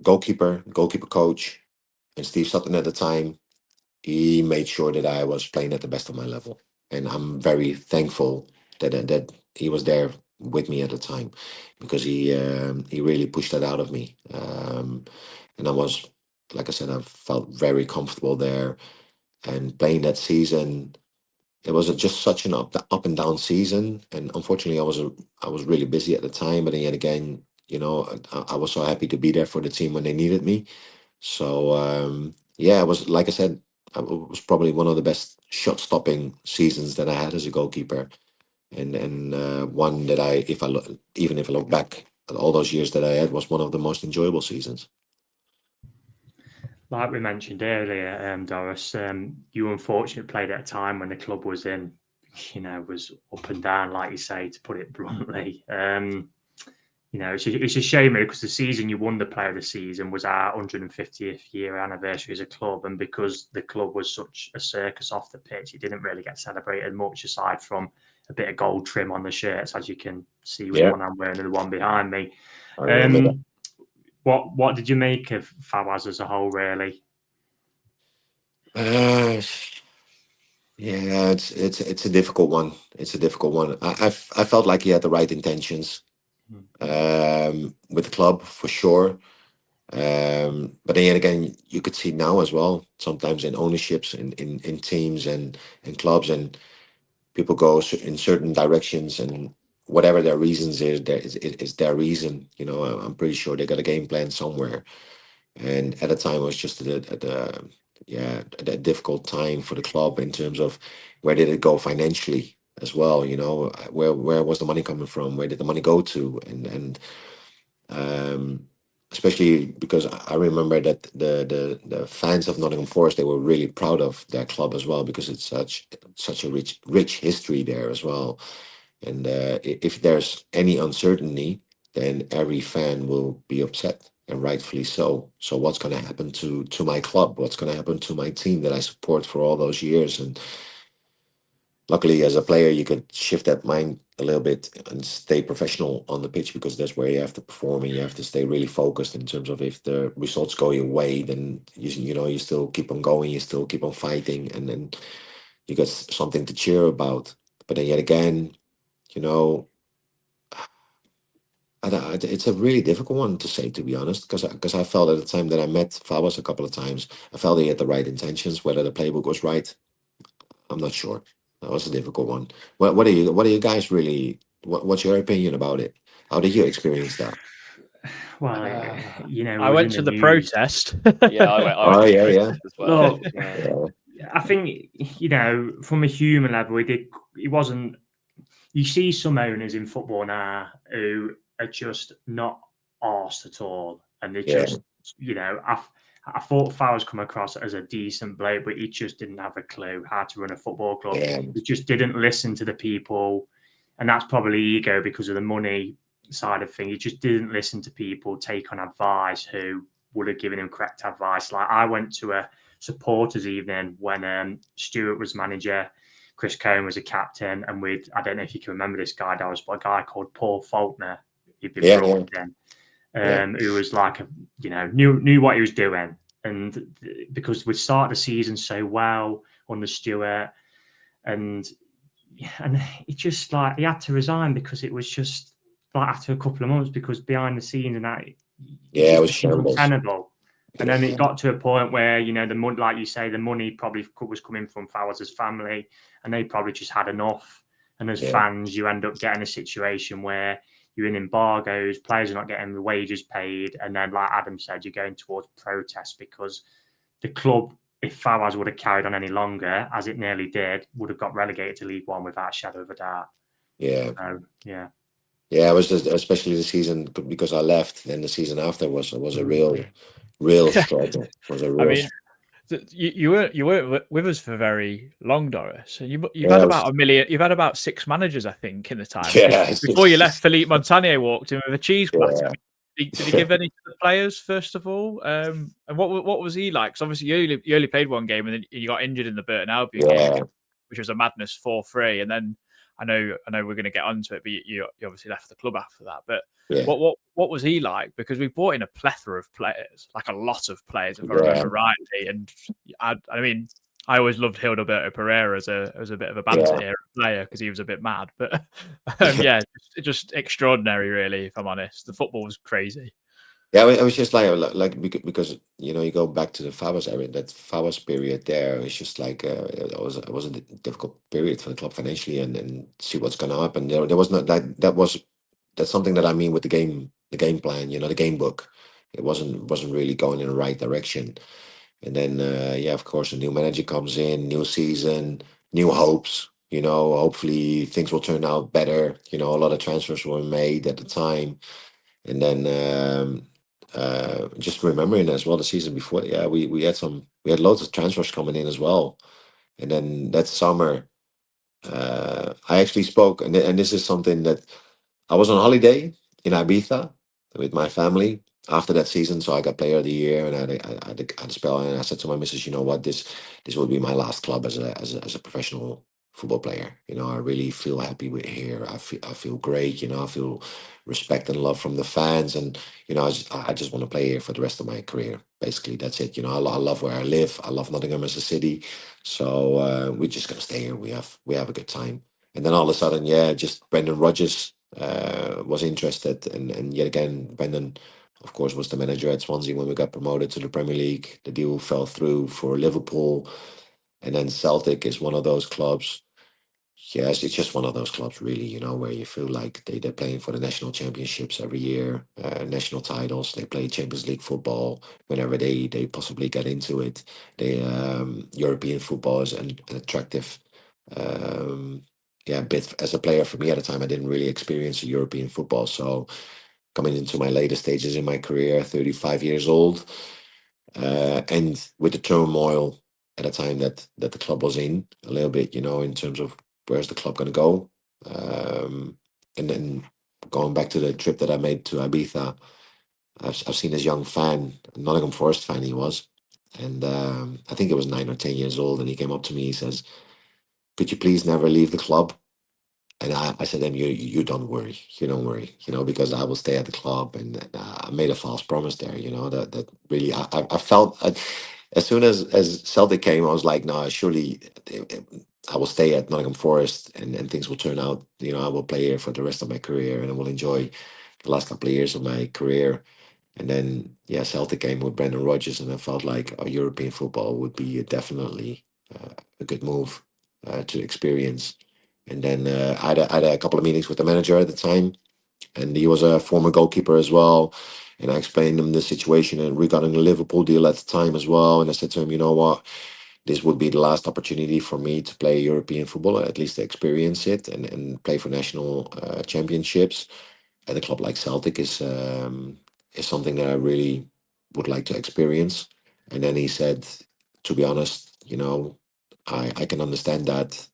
goalkeeper coach, and Steve Sutton at the time, he made sure that I was playing at the best of my level, and I'm very thankful that he was there with me at the time, because he really pushed that out of me, and I was, like I said, I felt very comfortable there, and playing that season. It was just such an up and down season, and unfortunately, I was really busy at the time. But then yet again, I was so happy to be there for the team when they needed me. So yeah, it was, like I said, it was probably one of the best shot stopping seasons that I had as a goalkeeper, and one that even if I look back at all those years that I had, was one of the most enjoyable seasons. Like we mentioned earlier, Doris, you unfortunately played at a time when the club was was up and down, like you say, to put it bluntly. It's a shame because the season you won the Player of the Season was our 150th year anniversary as a club, and because the club was such a circus off the pitch, it didn't really get celebrated much, aside from a bit of gold trim on the shirts, as you can see with the one I'm wearing and the one behind me. I remember that. What did you make of Fawaz as a whole, really? Uh, yeah, it's a difficult one. It's a difficult one. I felt like he had the right intentions with the club for sure. But then yet again, you could see now as well, sometimes in ownerships, in teams and clubs, and people go in certain directions, and whatever their reasons is their reason. I'm pretty sure they got a game plan somewhere. And at the time, it was just a difficult time for the club in terms of where did it go financially as well. Where was the money coming from? Where did the money go to? And um, especially because I remember that the fans of Nottingham Forest, they were really proud of their club as well, because it's such a rich history there as well. And if there's any uncertainty, then every fan will be upset, and rightfully so. So what's going to happen to my club? What's going to happen to my team that I support for all those years? And luckily, as a player, you could shift that mind a little bit and stay professional on the pitch, because that's where you have to perform, and you have to stay really focused in terms of, if the results go your way, then you still keep on going, you still keep on fighting, and then you got something to cheer about. But then yet again, you know, it's a really difficult one to say, to be honest, because I felt at the time that I met Fabas a couple of times, I felt he had the right intentions. Whether the playbook was right, I'm not sure. That was a difficult one. What are you guys really? What's your opinion about it? How did you experience that? Well, I went to the protest. Yeah, I went Oh to the yeah, yeah. protest as well. Look, Yeah. I think, from a human level, it wasn't. You see some owners in football now who are just not arsed at all. And they Yeah. just, I thought Fowler's come across as a decent bloke, but he just didn't have a clue how to run a football club. Yeah. He just didn't listen to the people. And that's probably ego because of the money side of things. He just didn't listen to people, take on advice who would have given him correct advice. Like I went to a supporters evening when Stuart was manager, Chris Cohn was a captain, and I don't know if you can remember this guy, Doris, but a guy called Paul Faulkner, he'd been brought in, who was like, knew what he was doing. And because we started the season so well under Stuart, and he just he had to resign because it was just like after a couple of months, because behind the scenes and that, it was shambles. Untenable. And then it got to a point where, the money, like you say, the money probably was coming from Fowler's family, and they probably just had enough. And as fans, you end up getting a situation where you're in embargoes, players are not getting the wages paid, and then, like Adam said, you're going towards protests because the club, if Fowler's would have carried on any longer, as it nearly did, would have got relegated to League One without a shadow of a doubt. Yeah. So, yeah. Yeah, it was just, especially the season because I left. Then the season after was a real struggle. Was a real. You weren't with us for very long, Doris, and you've had about 1 million. You've had about 6 managers, I think, in the time. Yeah, before you left, Philippe Montagnier walked in with a cheese platter. Yeah. Did he give any to the players first of all? And what was he like? Because obviously you only played one game, and then you got injured in the Burton Albion game, which was a madness 4-3. And then I know we're going to get onto it, but you obviously left the club after that. But what was he like? Because we brought in a plethora of players, like a lot of players, if I remember rightly. And I mean, I always loved Hildeberto Pereira as a bit of a banter era player because he was a bit mad. But just extraordinary, really. If I'm honest, the football was crazy. Yeah, it was just like because you go back to the Favas area, that Favas period there. It's just like it was a difficult period for the club financially, and see what's going to happen. There was not that's something that I mean with the game plan. The game book. It wasn't really going in the right direction. And then of course, a new manager comes in, new season, new hopes. Hopefully things will turn out better. A lot of transfers were made at the time, and then. Just remembering as well the season before, we had loads of transfers coming in as well, and then that summer, I actually spoke, and this is something that I was on holiday in Ibiza with my family after that season, so I got Player of the Year, and I had a spell, and I said to my missus, you know what, this will be my last club as a professional football player. I really feel happy with here. I feel great. I feel respect and love from the fans, and I just want to play here for the rest of my career. Basically, that's it. I love where I live. I love Nottingham as a city, so we're just gonna stay here. We have a good time, and then all of a sudden, just Brendan Rodgers was interested, and yet again, Brendan, of course, was the manager at Swansea when we got promoted to the Premier League. The deal fell through for Liverpool, and then Celtic is one of those clubs. Yes, it's just one of those clubs, really, where you feel like they're playing for the national championships every year, national titles. They play Champions League football whenever they possibly get into it. They European football is an attractive bit. As a player for me at the time, I didn't really experience European football. So coming into my later stages in my career, 35 years old, and with the turmoil at a time that the club was in a little bit, in terms of where's the club going to go, and then going back to the trip that I made to Ibiza, I've seen this young fan, Nottingham Forest fan he was, and I think it was 9 or 10 years old, and he came up to me, he says, could you please never leave the club? And I said to him, you don't worry, because I will stay at the club. And I made a false promise there, that really, I felt, as soon as Celtic came, I was like, no, surely I will stay at Nottingham Forest, and things will turn out, I will play here for the rest of my career, and I will enjoy the last couple of years of my career. And then, Celtic came with Brendan Rodgers, and I felt like European football would be definitely a good move to experience. And then I had a couple of meetings with the manager at the time, and he was a former goalkeeper as well. And I explained him the situation and regarding the Liverpool deal at the time as well. And I said to him, you know what, this would be the last opportunity for me to play European football, at least to experience it and play for national championships. At a club like Celtic is is something that I really would like to experience. And then he said, to be honest, I can understand that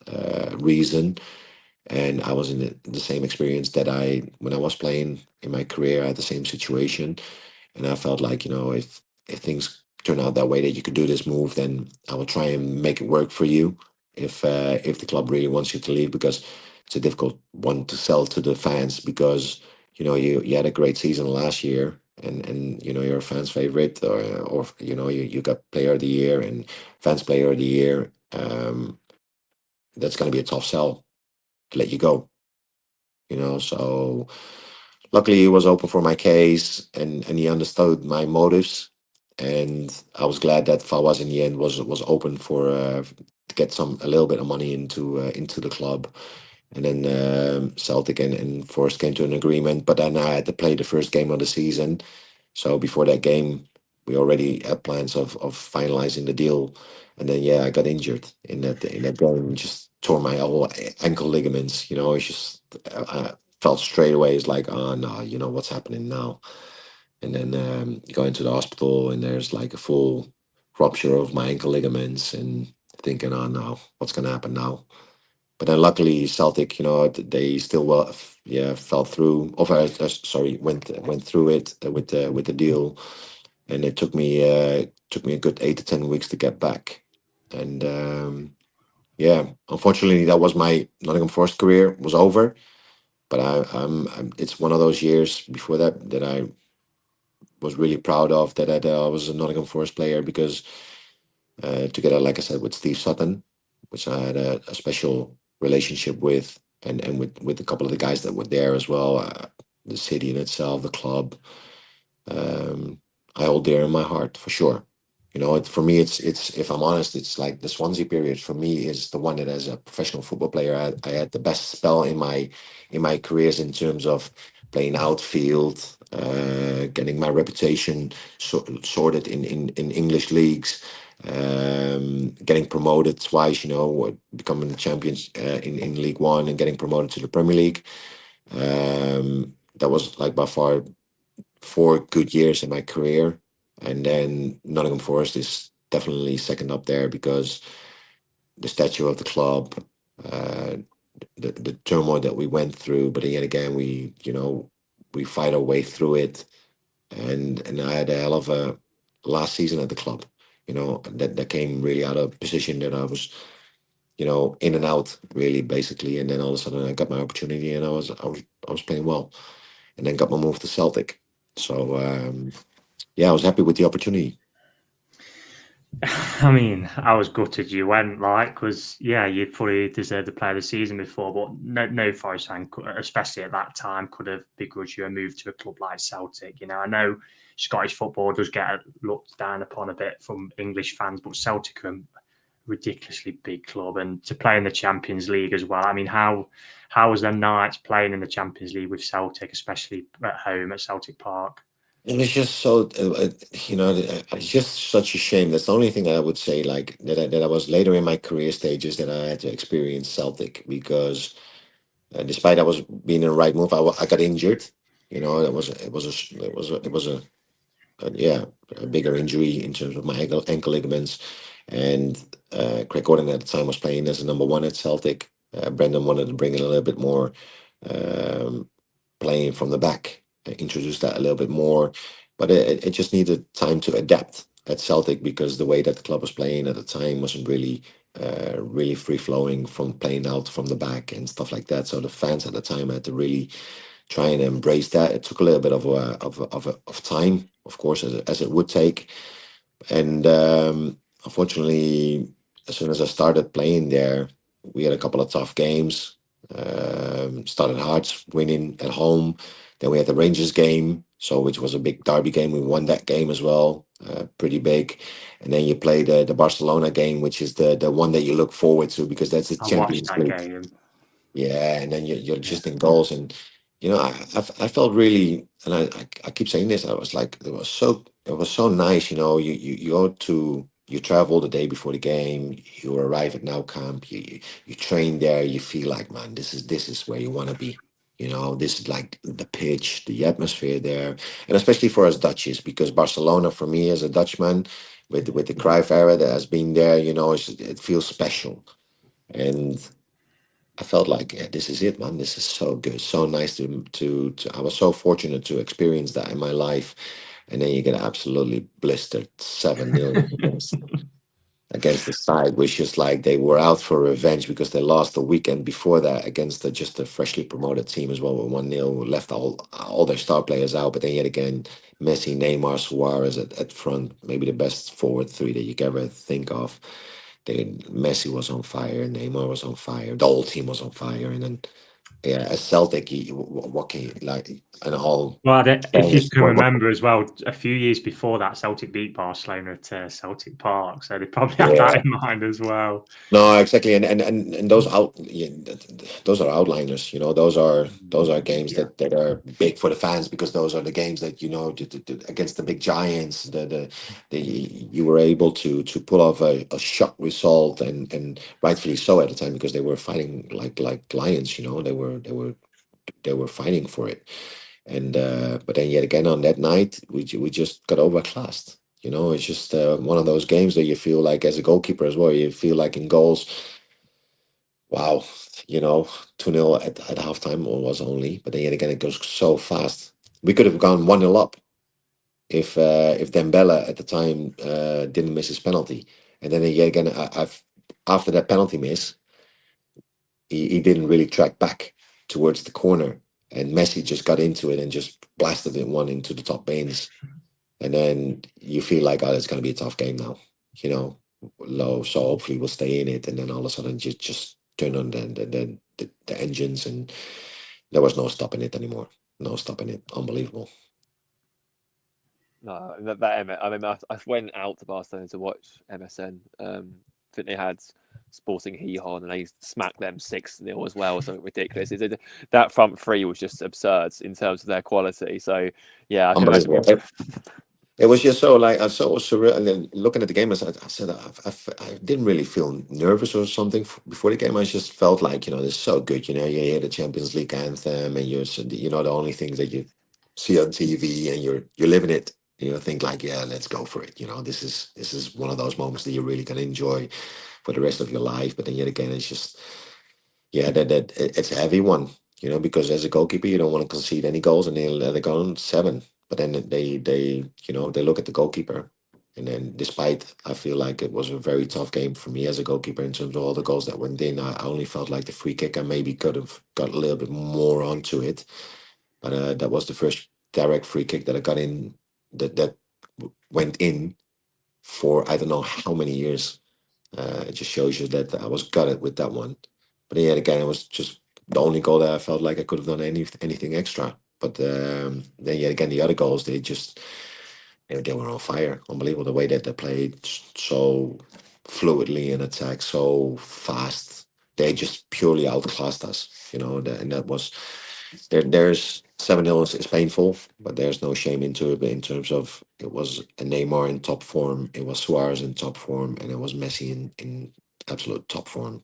reason. And I was in the same experience that when I was playing in my career, I had the same situation. And I felt like, if things turn out that way that you could do this move, then I will try and make it work for you. If the club really wants you to leave, because it's a difficult one to sell to the fans, because you had a great season last year, and you're a fan's favorite, or you got player of the year and fans player of the year. That's going to be a tough sell to let you go. So luckily he was open for my case, and he understood my motives, and I was glad that Fawaz in the end was open for to get a little bit of money into the club. And then Celtic and Forest came to an agreement, but then I had to play the first game of the season. So before that game, we already had plans of finalizing the deal. And then I got injured in that game, just tore my whole ankle ligaments. It's just I felt straight away. It's like, oh no, what's happening now? And then you go into the hospital, and there's like a full rupture of my ankle ligaments, and thinking, oh no, what's gonna happen now? But then luckily Celtic, they still fell through. Or sorry, went through it with the deal, and it took me a good 8 to 10 weeks to get back. And unfortunately, that was my Nottingham Forest career was over. But it's one of those years before that I was really proud of, that I was a Nottingham Forest player, because together, like I said, with Steve Sutton, which I had a special relationship with, and with a couple of the guys that were there as well, the city in itself, the club, I hold dear in my heart for sure. For me, it's if I'm honest, it's like the Swansea period for me is the one that, as a professional football player, I had the best spell in my careers, in terms of playing outfield, getting my reputation sorted in English leagues, getting promoted twice, becoming the champions in League One, and getting promoted to the Premier League. That was like by far 4 good years in my career. And then Nottingham Forest is definitely second up there, because the stature of the club, uh, the turmoil that we went through, but yet again we fight our way through it. And I had a hell of a last season at the club. That came really out of position, that I was in and out, really, basically. And then all of a sudden I got my opportunity, and I was playing well, and then got my move to Celtic. So I was happy with the opportunity. I mean, I was gutted you went, because you fully deserved the player of the season before, but no Forest fan, especially at that time, could have begrudged you a move to a club like Celtic. I know Scottish football does get looked down upon a bit from English fans, but Celtic are a ridiculously big club, and to play in the Champions League as well. I mean, how was the nights playing in the Champions League with Celtic, especially at home at Celtic Park? It was just so, it's just such a shame. That's the only thing I would say, like that I was later in my career stages that I had to experience Celtic, because despite I was being in the right move, I got injured. It was a bigger injury in terms of my ankle ligaments. And Craig Gordon at the time was playing as a number one at Celtic. Brendan wanted to bring in a little bit more um, playing from the back, introduce that a little bit more. But it just needed time to adapt at Celtic, because the way that the club was playing at the time wasn't really free flowing from playing out from the back and stuff like that. So the fans at the time had to really try and embrace that. It took a little bit of time, of course, as it would take. And unfortunately, as soon as I started playing there, we had a couple of tough games. Started hard, winning at home. Then we had the Rangers game, which was a big derby game. We won that game as well, pretty big. And then you play the Barcelona game, which is the one that you look forward to, because that's the I watched Champions that League. game. Yeah, and then you're just in goals, and I felt really, and I keep saying this. I was like, it was so nice. You travel the day before the game. You arrive at Now Camp. You train there. You feel like, man, this is where you want to be. You know, this is like the pitch, the atmosphere there, and especially for us Dutchies, because Barcelona, for me as a Dutchman, with the Cruyff era that has been there, you know, it feels special, and I felt like, yeah, this is it, man. This is so good, so nice to. I was so fortunate to experience that in my life, and then you get absolutely blistered 7-0 against the side, which is like they were out for revenge because they lost the weekend before that against just a freshly promoted team as well with 1-0, left all their star players out. But then yet again, Messi, Neymar, Suarez at front, maybe the best forward three that you can ever think of. Messi was on fire, Neymar was on fire, the whole team was on fire, and then yeah, as Celtic, what can you like? And all Well, if you fairness, can remember as well, a few years before that, Celtic beat Barcelona at Celtic Park, so they probably had yeah. that in mind as well. No, exactly, and those those are outliners. You know, those are games Yeah. that are big for the fans because those are the games that, you know, against the big giants. You were able to pull off a shock result, and rightfully so at the time because they were fighting like lions. You know, they were fighting for it. And but then yet again on that night, we just got overclassed. You know, it's just one of those games that you feel like as a goalkeeper as well. You feel like in goals, wow, you know, 2-0 at halftime or was only, but then yet again it goes so fast. We could have gone 1-0 up if Dembele at the time didn't miss his penalty, and then yet again after that penalty miss, he didn't really track back towards the corner, and Messi just got into it and just blasted it one into the top bins. And then you feel like, oh, it's going to be a tough game now, you know, low. So hopefully we'll stay in it. And then all of a sudden, just turn on the engines, and there was no stopping it anymore. No stopping it. Unbelievable. No, that I mean, I went out to Barcelona to watch MSN. I think they had Sporting Gijón and they smacked them 6-0 as well, or something ridiculous. That front three was just absurd in terms of their quality. So yeah, I can imagine. Unbelievable. It was just so like I was so surreal. And then looking at the game, I said I didn't really feel nervous or something before the game. I just felt like, you know, this is so good. You know, you hear the Champions League anthem, and you know, the only things that you see on TV, and you're living it. You know, think like, yeah, let's go for it. You know, this is one of those moments that you're really gonna enjoy for the rest of your life. But then yet again, it's just, yeah, it's a heavy one. You know, because as a goalkeeper, you don't want to concede any goals, and they're gone 7. But then they you know, they look at the goalkeeper, and then despite I feel like it was a very tough game for me as a goalkeeper in terms of all the goals that went in, I only felt like the free kick I maybe could have got a little bit more onto it. But that was the first direct free kick that I got in that went in for I don't know how many years. It just shows you that I was gutted with that one. But yet again, it was just the only goal that I felt like I could have done anything extra. But then yet again, the other goals, they were on fire. Unbelievable the way that they played so fluidly in attack, so fast. They just purely outclassed us, you know. And that was there's 7-0 is painful, but there's no shame into it in terms of it was a Neymar in top form, it was Suarez in top form, and it was Messi in absolute top form.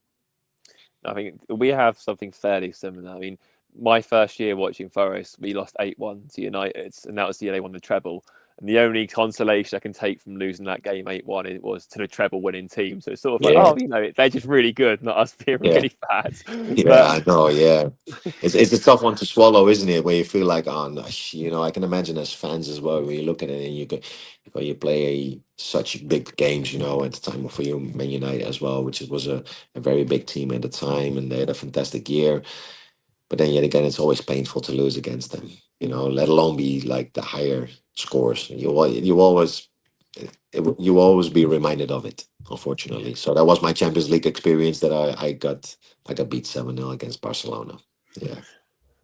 I think we have something fairly similar. I mean, my first year watching Forest, we lost 8-1 to United, and that was the year they won the treble. And the only consolation I can take from losing that game 8-1 it was to the treble winning team. So it's sort of like, Yeah, oh, you know, they're just really good, not us being yeah, really bad. yeah. I know. Yeah, it's a tough one to swallow, isn't it? Where you feel like, oh, no, you know, I can imagine as fans as well. When you look at it and when you play such big games, you know, at the time for you, Man United as well, which was a very big team at the time, and they had a fantastic year. But then yet again, it's always painful to lose against them, you know, let alone be like the higher scores. You always be reminded of it, unfortunately. So that was my Champions League experience that I got beat 7-0 against Barcelona. Yeah.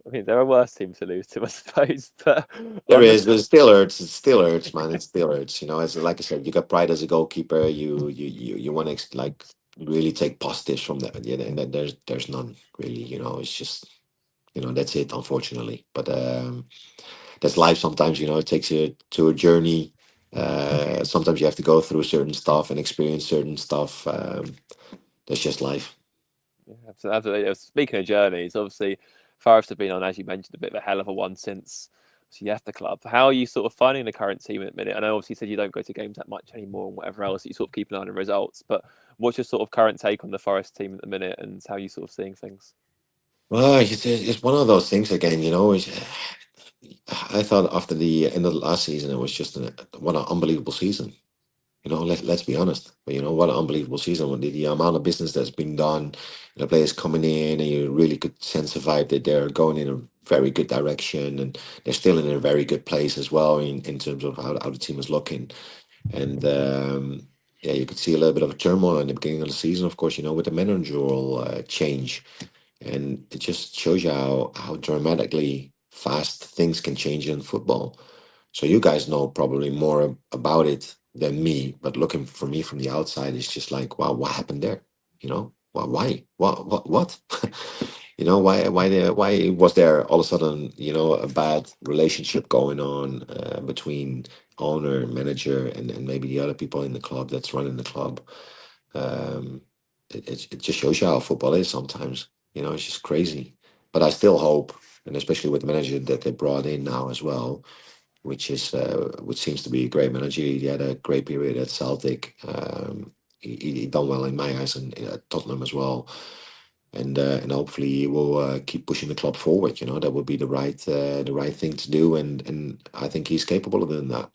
I mean, there are worse teams to lose to, I suppose. But There is, but it still hurts. It still hurts, man. It still hurts. You know, it's like I said, you got pride as a goalkeeper. You want to like really take positives from that. Yeah, and then there's none really. You know, it's just, you know, that's it, unfortunately. But that's life sometimes. You know, it takes you to a journey. Sometimes you have to go through certain stuff and experience certain stuff. That's just life. yeah, absolutely. Speaking of journeys, obviously Forest have been on, as you mentioned, a bit of a hell of a one since you left the club. How are you sort of finding the current team at the minute? I know obviously you said you don't go to games that much anymore and whatever else, you sort of keep an eye on the results, but what's your sort of current take on the Forest team at the minute and how you sort of seeing things? Well, it's one of those things again, I thought after the end of the last season, it was just what an unbelievable season. Let's be honest. But what an unbelievable season. With the amount of business that's been done, the players coming in, and you really could sense the vibe that they're going in a very good direction, and they're still in a very good place as well in terms of how the team is looking. And yeah, you could see a little bit of a turmoil in the beginning of the season, of course, with the managerial change. And it just shows you how dramatically fast things can change in football. So you guys know probably more about it than me, but looking for me from the outside, it's just like, wow, what happened there? Why? What? Why was there all of a sudden, a bad relationship going on between owner, manager, and maybe the other people in the club that's running the club? Um, it just shows you how football is sometimes. It's just crazy. But I still hope, and especially with the manager that they brought in now as well, which seems to be a great manager. He had a great period at Celtic. He done well in my eyes and at Tottenham as well. And hopefully he will keep pushing the club forward. That would be the right thing to do, and I think he's capable of doing that.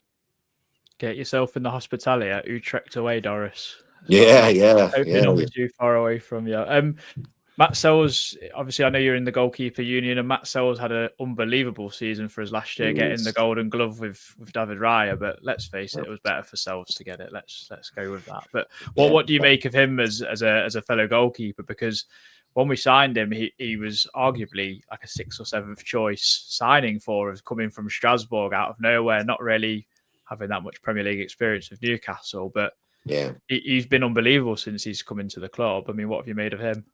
Get yourself in the hospitality at Utrecht away, Doris. Yeah. Hoping not be too far away from you. Matt Sells, obviously, I know you're in the goalkeeper union, and Matt Sells had an unbelievable season for us last year, getting the Golden Glove with David Raya. But let's face it was better for Sells to get it. Let's go with that. But what do you make of him as a fellow goalkeeper? Because when we signed him, he was arguably like a 6th or 7th choice signing for us, coming from Strasbourg out of nowhere, not really having that much Premier League experience with Newcastle. But Yeah. he's been unbelievable since he's come into the club. I mean, what have you made of him?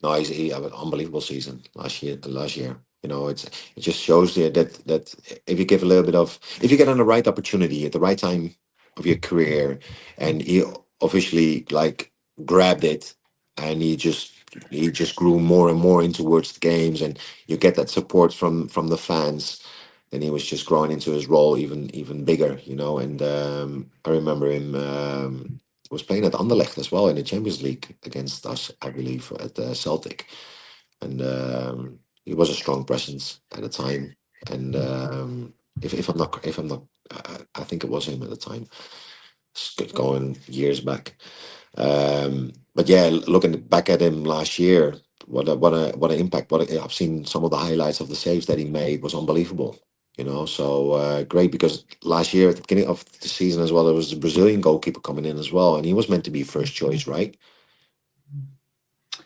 No, he had an unbelievable season last year. It just shows you that if you if you get on the right opportunity at the right time of your career, and he officially like grabbed it, and he just grew more and more in towards the games, and you get that support from the fans. Then he was just growing into his role even bigger, And I remember him. Was playing at Anderlecht as well in the Champions League against us, I believe, at Celtic, and he was a strong presence at the time. And if I'm not, I think it was him at the time. It's good going years back. But yeah, looking back at him last year, what an impact! I've seen some of the highlights of the saves that he made was unbelievable. So great, because last year at the beginning of the season as well, there was a Brazilian goalkeeper coming in as well, and he was meant to be first choice, right?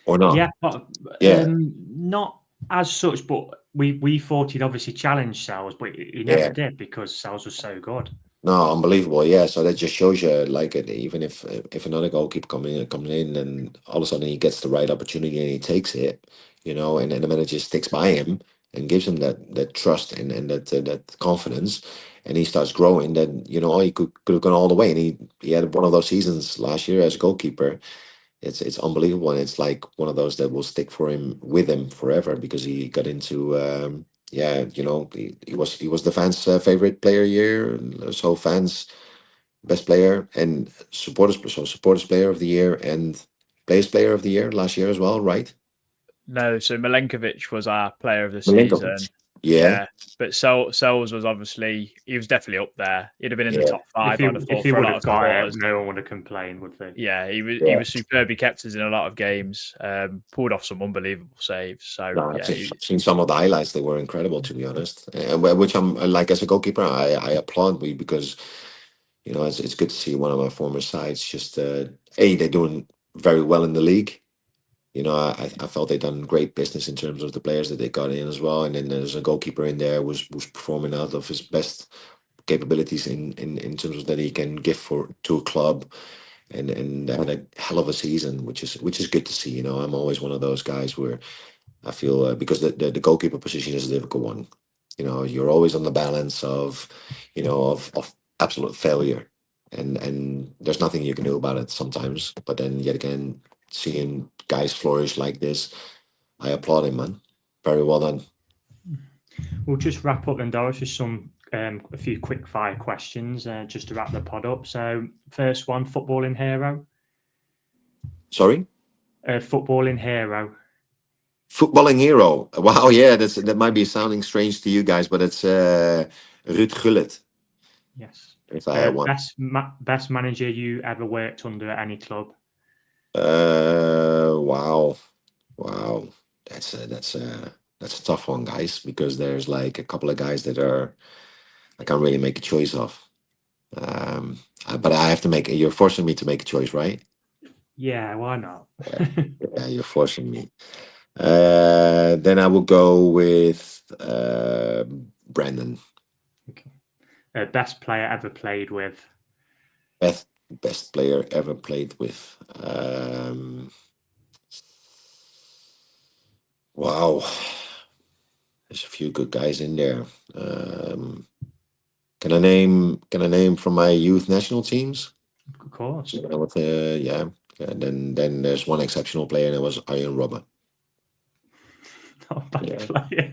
Or not? Yeah, but Yeah. not as such. But we thought he'd obviously challenge Sells, but he never did because Sells was so good. No, unbelievable. Yeah, so that just shows you, like, even if another goalkeeper comes in, and all of a sudden he gets the right opportunity and he takes it, and the manager sticks by him and gives him that trust and that confidence, and he starts growing, then he could have gone all the way, and he had one of those seasons last year as a goalkeeper. It's unbelievable, and it's like one of those that will stick with him forever, because he got into he was the fans' favorite player year, and so fans best player and supporters player of the year and players player of the year last year as well, right? No, so Milenkovic was our player of the Milinkovic. season. Yeah. But Sells was obviously, he was definitely up there. He'd have been in the top 5. If he would have got it, no one would have complained, would they? Yeah, he was superb. He kept us in a lot of games. Pulled off some unbelievable saves. So I've seen some of the highlights. They were incredible, to be honest. Which I'm like, as a goalkeeper, I applaud me, because it's good to see one of my former sides just they're doing very well in the league. I felt they done great business in terms of the players that they got in as well, and then there's a goalkeeper in there was performing out of his best capabilities in terms of that he can give to a club, and had a hell of a season, which is good to see. I'm always one of those guys where I feel because the goalkeeper position is a difficult one. You're always on the balance of of absolute failure, and there's nothing you can do about it sometimes. But then yet again, seeing guys flourish like this, I applaud him, man. Very well done. We'll just wrap up then, Doris, with a few quick fire questions just to wrap the pod up. So, first one, footballing hero. Sorry? Footballing hero. Footballing hero. Wow, yeah, that might be sounding strange to you guys, but it's Ruud Gullit. Yes. If I had one. Best manager you ever worked under at any club? Wow. That's a tough one, guys, because there's like a couple of guys that I can't really make a choice of. But I have to make. You're forcing me to make a choice, right? Yeah, why not? Yeah, you're forcing me. Then I will go with Brandon. Okay. Best player ever played with? Best player ever played with. Wow, there's a few good guys in there. Can I name from my youth national teams? Of course. Yeah. Then there's one exceptional player, and it was Arjen Robben. Not a bad player.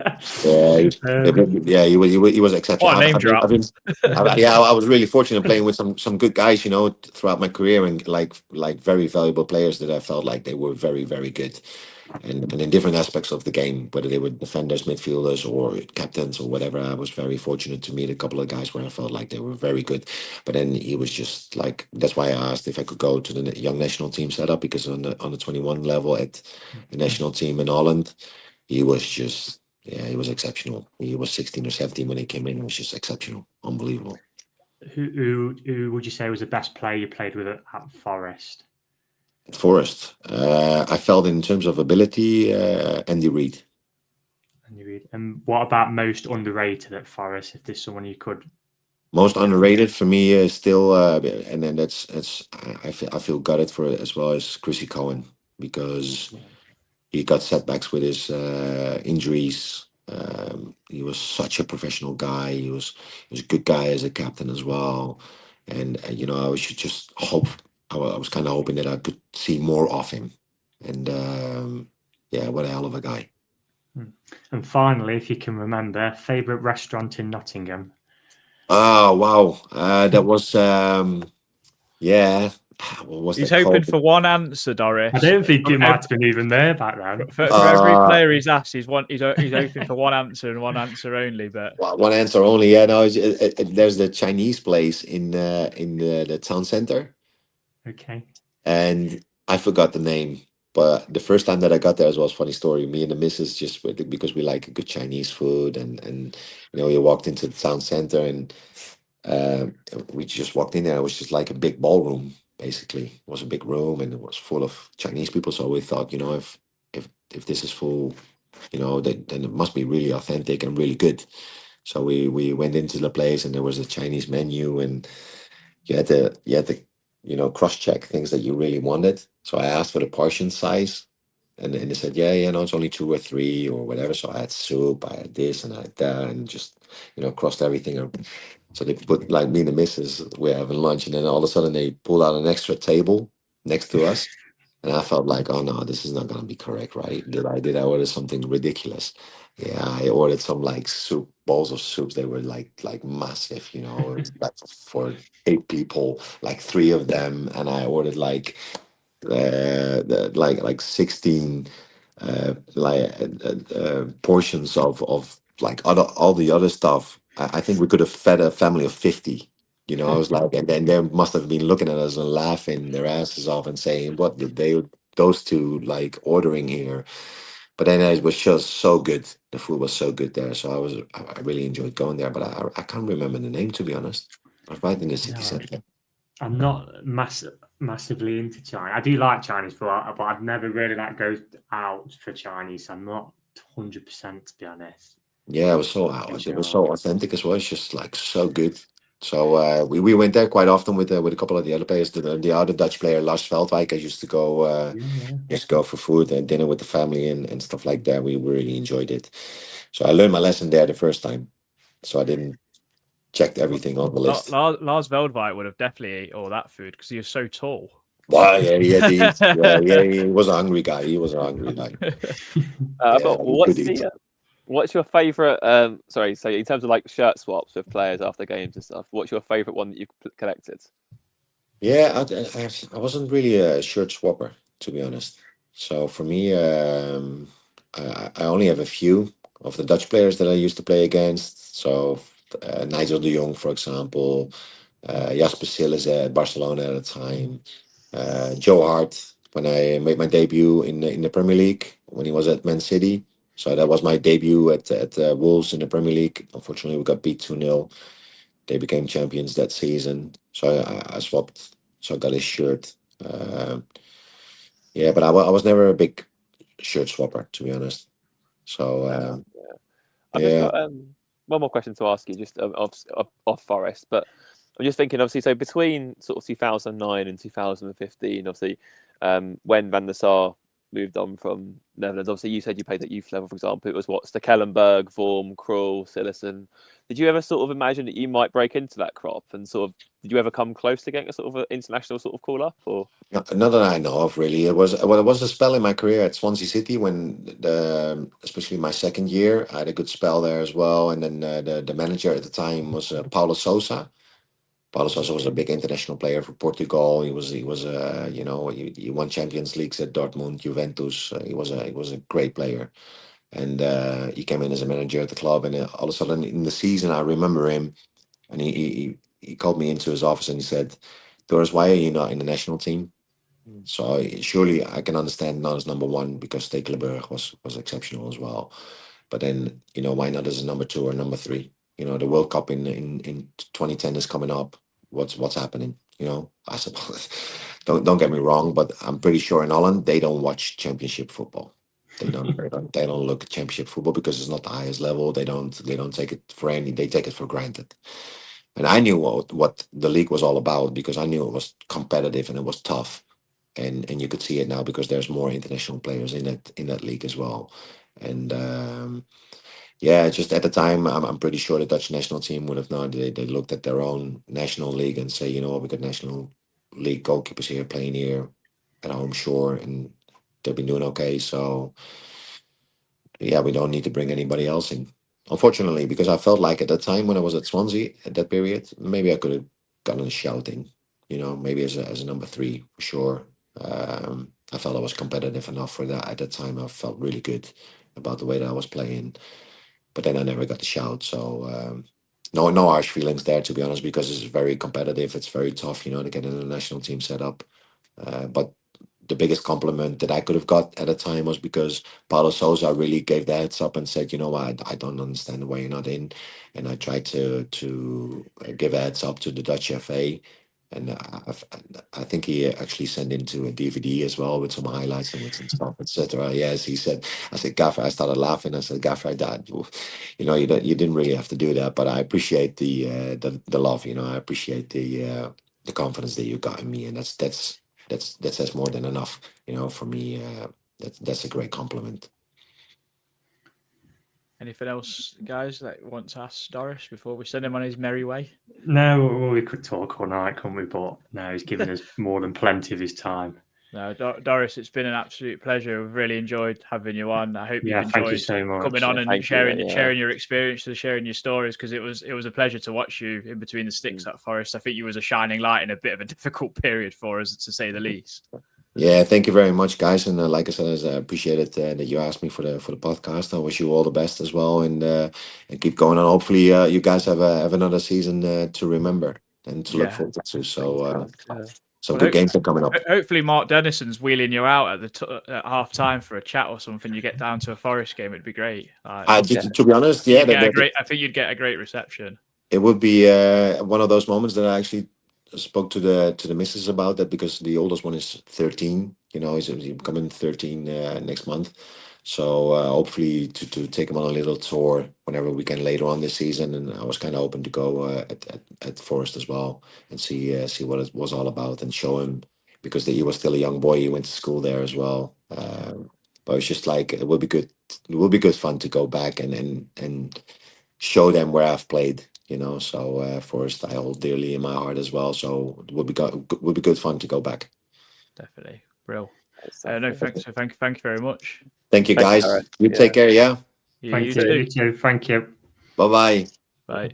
Yeah, he was exceptional. What a name drop. I was really fortunate playing with some good guys, throughout my career, and like very valuable players that I felt like they were very, very good, and in different aspects of the game, whether they were defenders, midfielders, or captains, or whatever. I was very fortunate to meet a couple of guys where I felt like they were very good. But then he was just like, that's why I asked if I could go to the young national team setup, because on the 21 level at the national team in Holland, he was just, he was exceptional. He was 16 or 17 when he came in. He was just exceptional, unbelievable. Who would you say was the best player you played with at Forest? At Forest, I felt in terms of ability, Andy Reid. Andy Reid. And what about most underrated at Forest? If there's someone you could. Most underrated for me is still, and then I feel gutted for it as well as Chrissy Cohen, because he got setbacks with his injuries. He was such a professional guy. He was a good guy as a captain as well. And I was just hope. I was kind of hoping that I could see more of him. And what a hell of a guy. And finally, if you can remember, favorite restaurant in Nottingham. Oh wow, that was what was He's that hoping called? for one answer, Doris. I don't think you might have been even there back then. For every player he's asked, he's hoping for one answer and one answer only. But one answer only. Yeah, no. There's the Chinese place in the town center. Okay. And I forgot the name, but the first time that I got there as well, funny story. Me and the missus because we like good Chinese food, and we walked into the town center, and we just walked in there. It was just like a big ballroom. Basically, it was a big room, and it was full of Chinese people. So we thought, if this is full, then it must be really authentic and really good. So we went into the place, and there was a Chinese menu, and you had to cross-check things that you really wanted. So I asked for the portion size, and they said, no, it's only 2 or 3 or whatever. So I had soup, I had this, and I had that, and just crossed everything up. So they put, like, me and the missus, we're having lunch, and then all of a sudden they pulled out an extra table next to us. And I felt like, oh no, this is not going to be correct, right? Did I order something ridiculous? Yeah, I ordered some like soup, bowls of soups. They were like massive, like for 8 people, like 3 of them, and I ordered like 16 portions of like all the other stuff. I think we could have fed a family of 50. I was like, and then they must have been looking at us and laughing their asses off and saying, "What did those two like ordering here?" But then it was just so good. The food was so good there, so I really enjoyed going there. But I can't remember the name, to be honest. I was right in the city center. I'm not massively into China. I do like Chinese food, but I've never really go out for Chinese. I'm not 100%, to be honest. Yeah, it was so out. It was so authentic as well. It's just like so good. So we went there quite often with a couple of the other players. The other Dutch player, Lars Veldwijk, I used to go for food and dinner with the family and stuff like that. We really enjoyed it. So I learned my lesson there the first time. So I didn't check everything on the list. Lars Veldwijk would have definitely ate all that food because he was so tall. Well, yeah, he was a hungry guy. He was a hungry guy. Yeah, But he could eat. what's your favourite? Sorry, so in terms of like shirt swaps with players after games and stuff, what's your favourite one that you collected? Yeah, I wasn't really a shirt swapper, to be honest. So for me, I only have a few of the Dutch players that I used to play against. So Nigel de Jong, for example, Jasper Sillis at Barcelona at the time, Joe Hart when I made my debut in the Premier League when he was at Man City. So that was my debut at Wolves in the Premier League. Unfortunately, we got beat 2-0. They became champions that season. So I swapped. So I got his shirt. Yeah, but I was never a big shirt swapper, to be honest. So I've just yeah, got one more question to ask you, just off Forest, but I'm just thinking, obviously, so between sort of 2009 and 2015, obviously, when Van der Sar moved on from Netherlands, obviously, you said you played at youth level, for example. It was what, Stekelenburg, Vorm, Krul, Sillison. Did you ever sort of imagine that you might break into that crop? And sort of, did you ever come close to getting a sort of an international sort of call up? Or not that I know of, really. It was a spell in my career at Swansea City when especially my second year, I had a good spell there as well. And then the manager at the time was Paulo Sousa. Paulo Sousa was a big international player for Portugal. He was he won Champions Leagues at Dortmund, Juventus. He was a great player, and he came in as a manager at the club. And all of a sudden in the season, I remember him, and he called me into his office and he said, "Doris, why are you not in the national team?" So surely I can understand not as number one because Stekelenburg was exceptional as well. But then why not as a number two or number three? The World Cup in 2010 is coming up. What's happening? I suppose. Don't get me wrong, but I'm pretty sure in Holland they don't watch Championship football. They don't look at Championship football because it's not the highest level. They don't take it for any. They take it for granted. And I knew what the league was all about because I knew it was competitive and it was tough, and you could see it now because there's more international players in that league as well. And yeah, just at the time, I'm pretty sure the Dutch national team would have known. They looked at their own national league and say, we got national league goalkeepers here playing here at home shore, and they've been doing okay. So yeah, we don't need to bring anybody else in. Unfortunately, because I felt like at the time when I was at Swansea at that period, maybe I could have gotten a shout in, maybe as a number three for sure. I felt I was competitive enough for that at that time. I felt really good about the way that I was playing, but then I never got the shout. So no harsh feelings there, to be honest, because it's very competitive. It's very tough, to get in a national team set up. But the biggest compliment that I could have got at the time was because Paulo Sousa really gave the heads up and said, I don't understand why you're not in. And I tried to give a heads up to the Dutch FA. And I think he actually sent into a DVD as well with some highlights and with some stuff, etc. Yes, he said, I said, Gaffer, I started laughing. I said, Gaffer, you didn't really have to do that, but I appreciate the love, I appreciate the confidence that you got in me. And that's more than enough, for me. That's a great compliment. Anything else, guys, that you want to ask Doris before we send him on his merry way? No, we could talk all night, couldn't we? But no, he's given us more than plenty of his time. No, Doris, it's been an absolute pleasure. We've really enjoyed having you on. I hope you've enjoyed thank you so much. coming on and sharing your experiences, sharing your stories, because it was a pleasure to watch you in between the sticks at Forest. I think you was a shining light in a bit of a difficult period for us, to say the least. Yeah, thank you very much, guys. And like I said, I appreciate it that you asked me for the podcast. I wish you all the best as well, and keep going on. Hopefully, you guys have another season to remember and to look forward to. So some good games are coming up. Hopefully, Mark Dennison's wheeling you out at half time for a chat or something. You get down to a Forest game, it'd be great. To be honest, yeah, I think you'd get a great reception. It would be one of those moments that I actually spoke to the missus about that, because the oldest one is 13. He's becoming 13 next month. So hopefully to take him on a little tour whenever we can later on this season. And I was kind of open to go at Forest as well and see what it was all about and show him, because he was still a young boy. He went to school there as well. But it's just like it would be good. It would be good fun to go back and show them where I've played. So Forest I hold dearly in my heart as well. So it would be good fun to go back. definitely. Brill. Stuff, No, yeah. thanks. So thank you very much. Thank you, Thanks, guys. Gareth. You Yeah. take care. Yeah. Thank you. too. You too. Thank you. Bye-bye. Bye.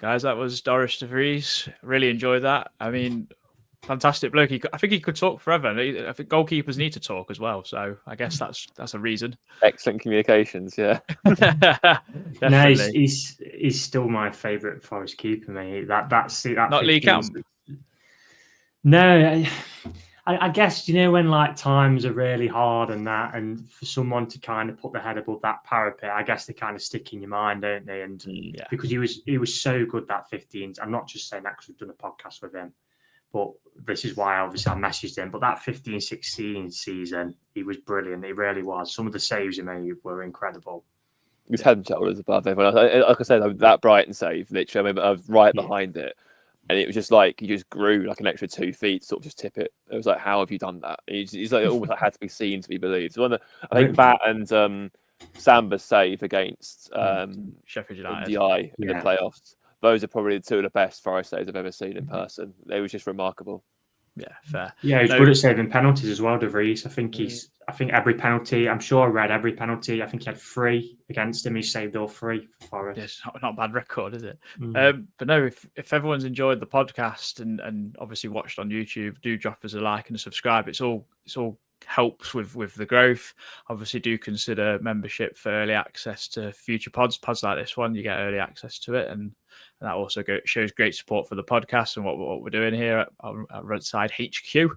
Guys, that was Dorus De Vries. Really enjoyed that. I mean, fantastic bloke. I think he could talk forever. I think goalkeepers need to talk as well. So I guess that's a reason. Excellent communications, yeah. No, Definitely. he's still my favourite Forest keeper, mate. That Not Lee 15 Camp. No, I guess, when like times are really hard and for someone to kind of put their head above that parapet, I guess they kind of stick in your mind, don't they? And because he was so good that 15s. I'm not just saying that because we've done a podcast with him, but this is why obviously I messaged him. But that 15-16 season, he was brilliant. He really was. Some of the saves he made were incredible. He was head and shoulders above everyone. Like I said, that Brighton save, literally, I was right behind it. And it was just like he just grew like an extra 2 feet, sort of just tip it. It was like, how have you done that? He's like almost like had to be seen to be believed. So I think that and Samba's save against Sheffield United in the playoffs. Those are probably two of the best Forest saves I've ever seen in person. They were just remarkable. Yeah, fair. Yeah, he's good at saving penalties as well, De Vries. I think every penalty. I'm sure I read every penalty. I think he had 3 against him. He saved all 3 for Forest. It's not a bad record, is it? But no, if everyone's enjoyed the podcast and obviously watched on YouTube, do drop us a like and a subscribe. It's all helps with the growth. Obviously, do consider membership for early access to future pods like this one. You get early access to it, and that also shows great support for the podcast and what we're doing here at Redside HQ.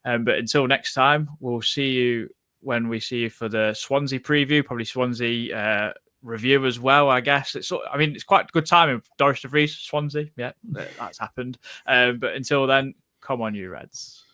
But until next time, we'll see you when we see you for the Swansea preview, probably Swansea review as well, I guess. It's quite good timing. Dorus De Vries, Swansea. Yeah, that's happened. But until then, come on, you Reds.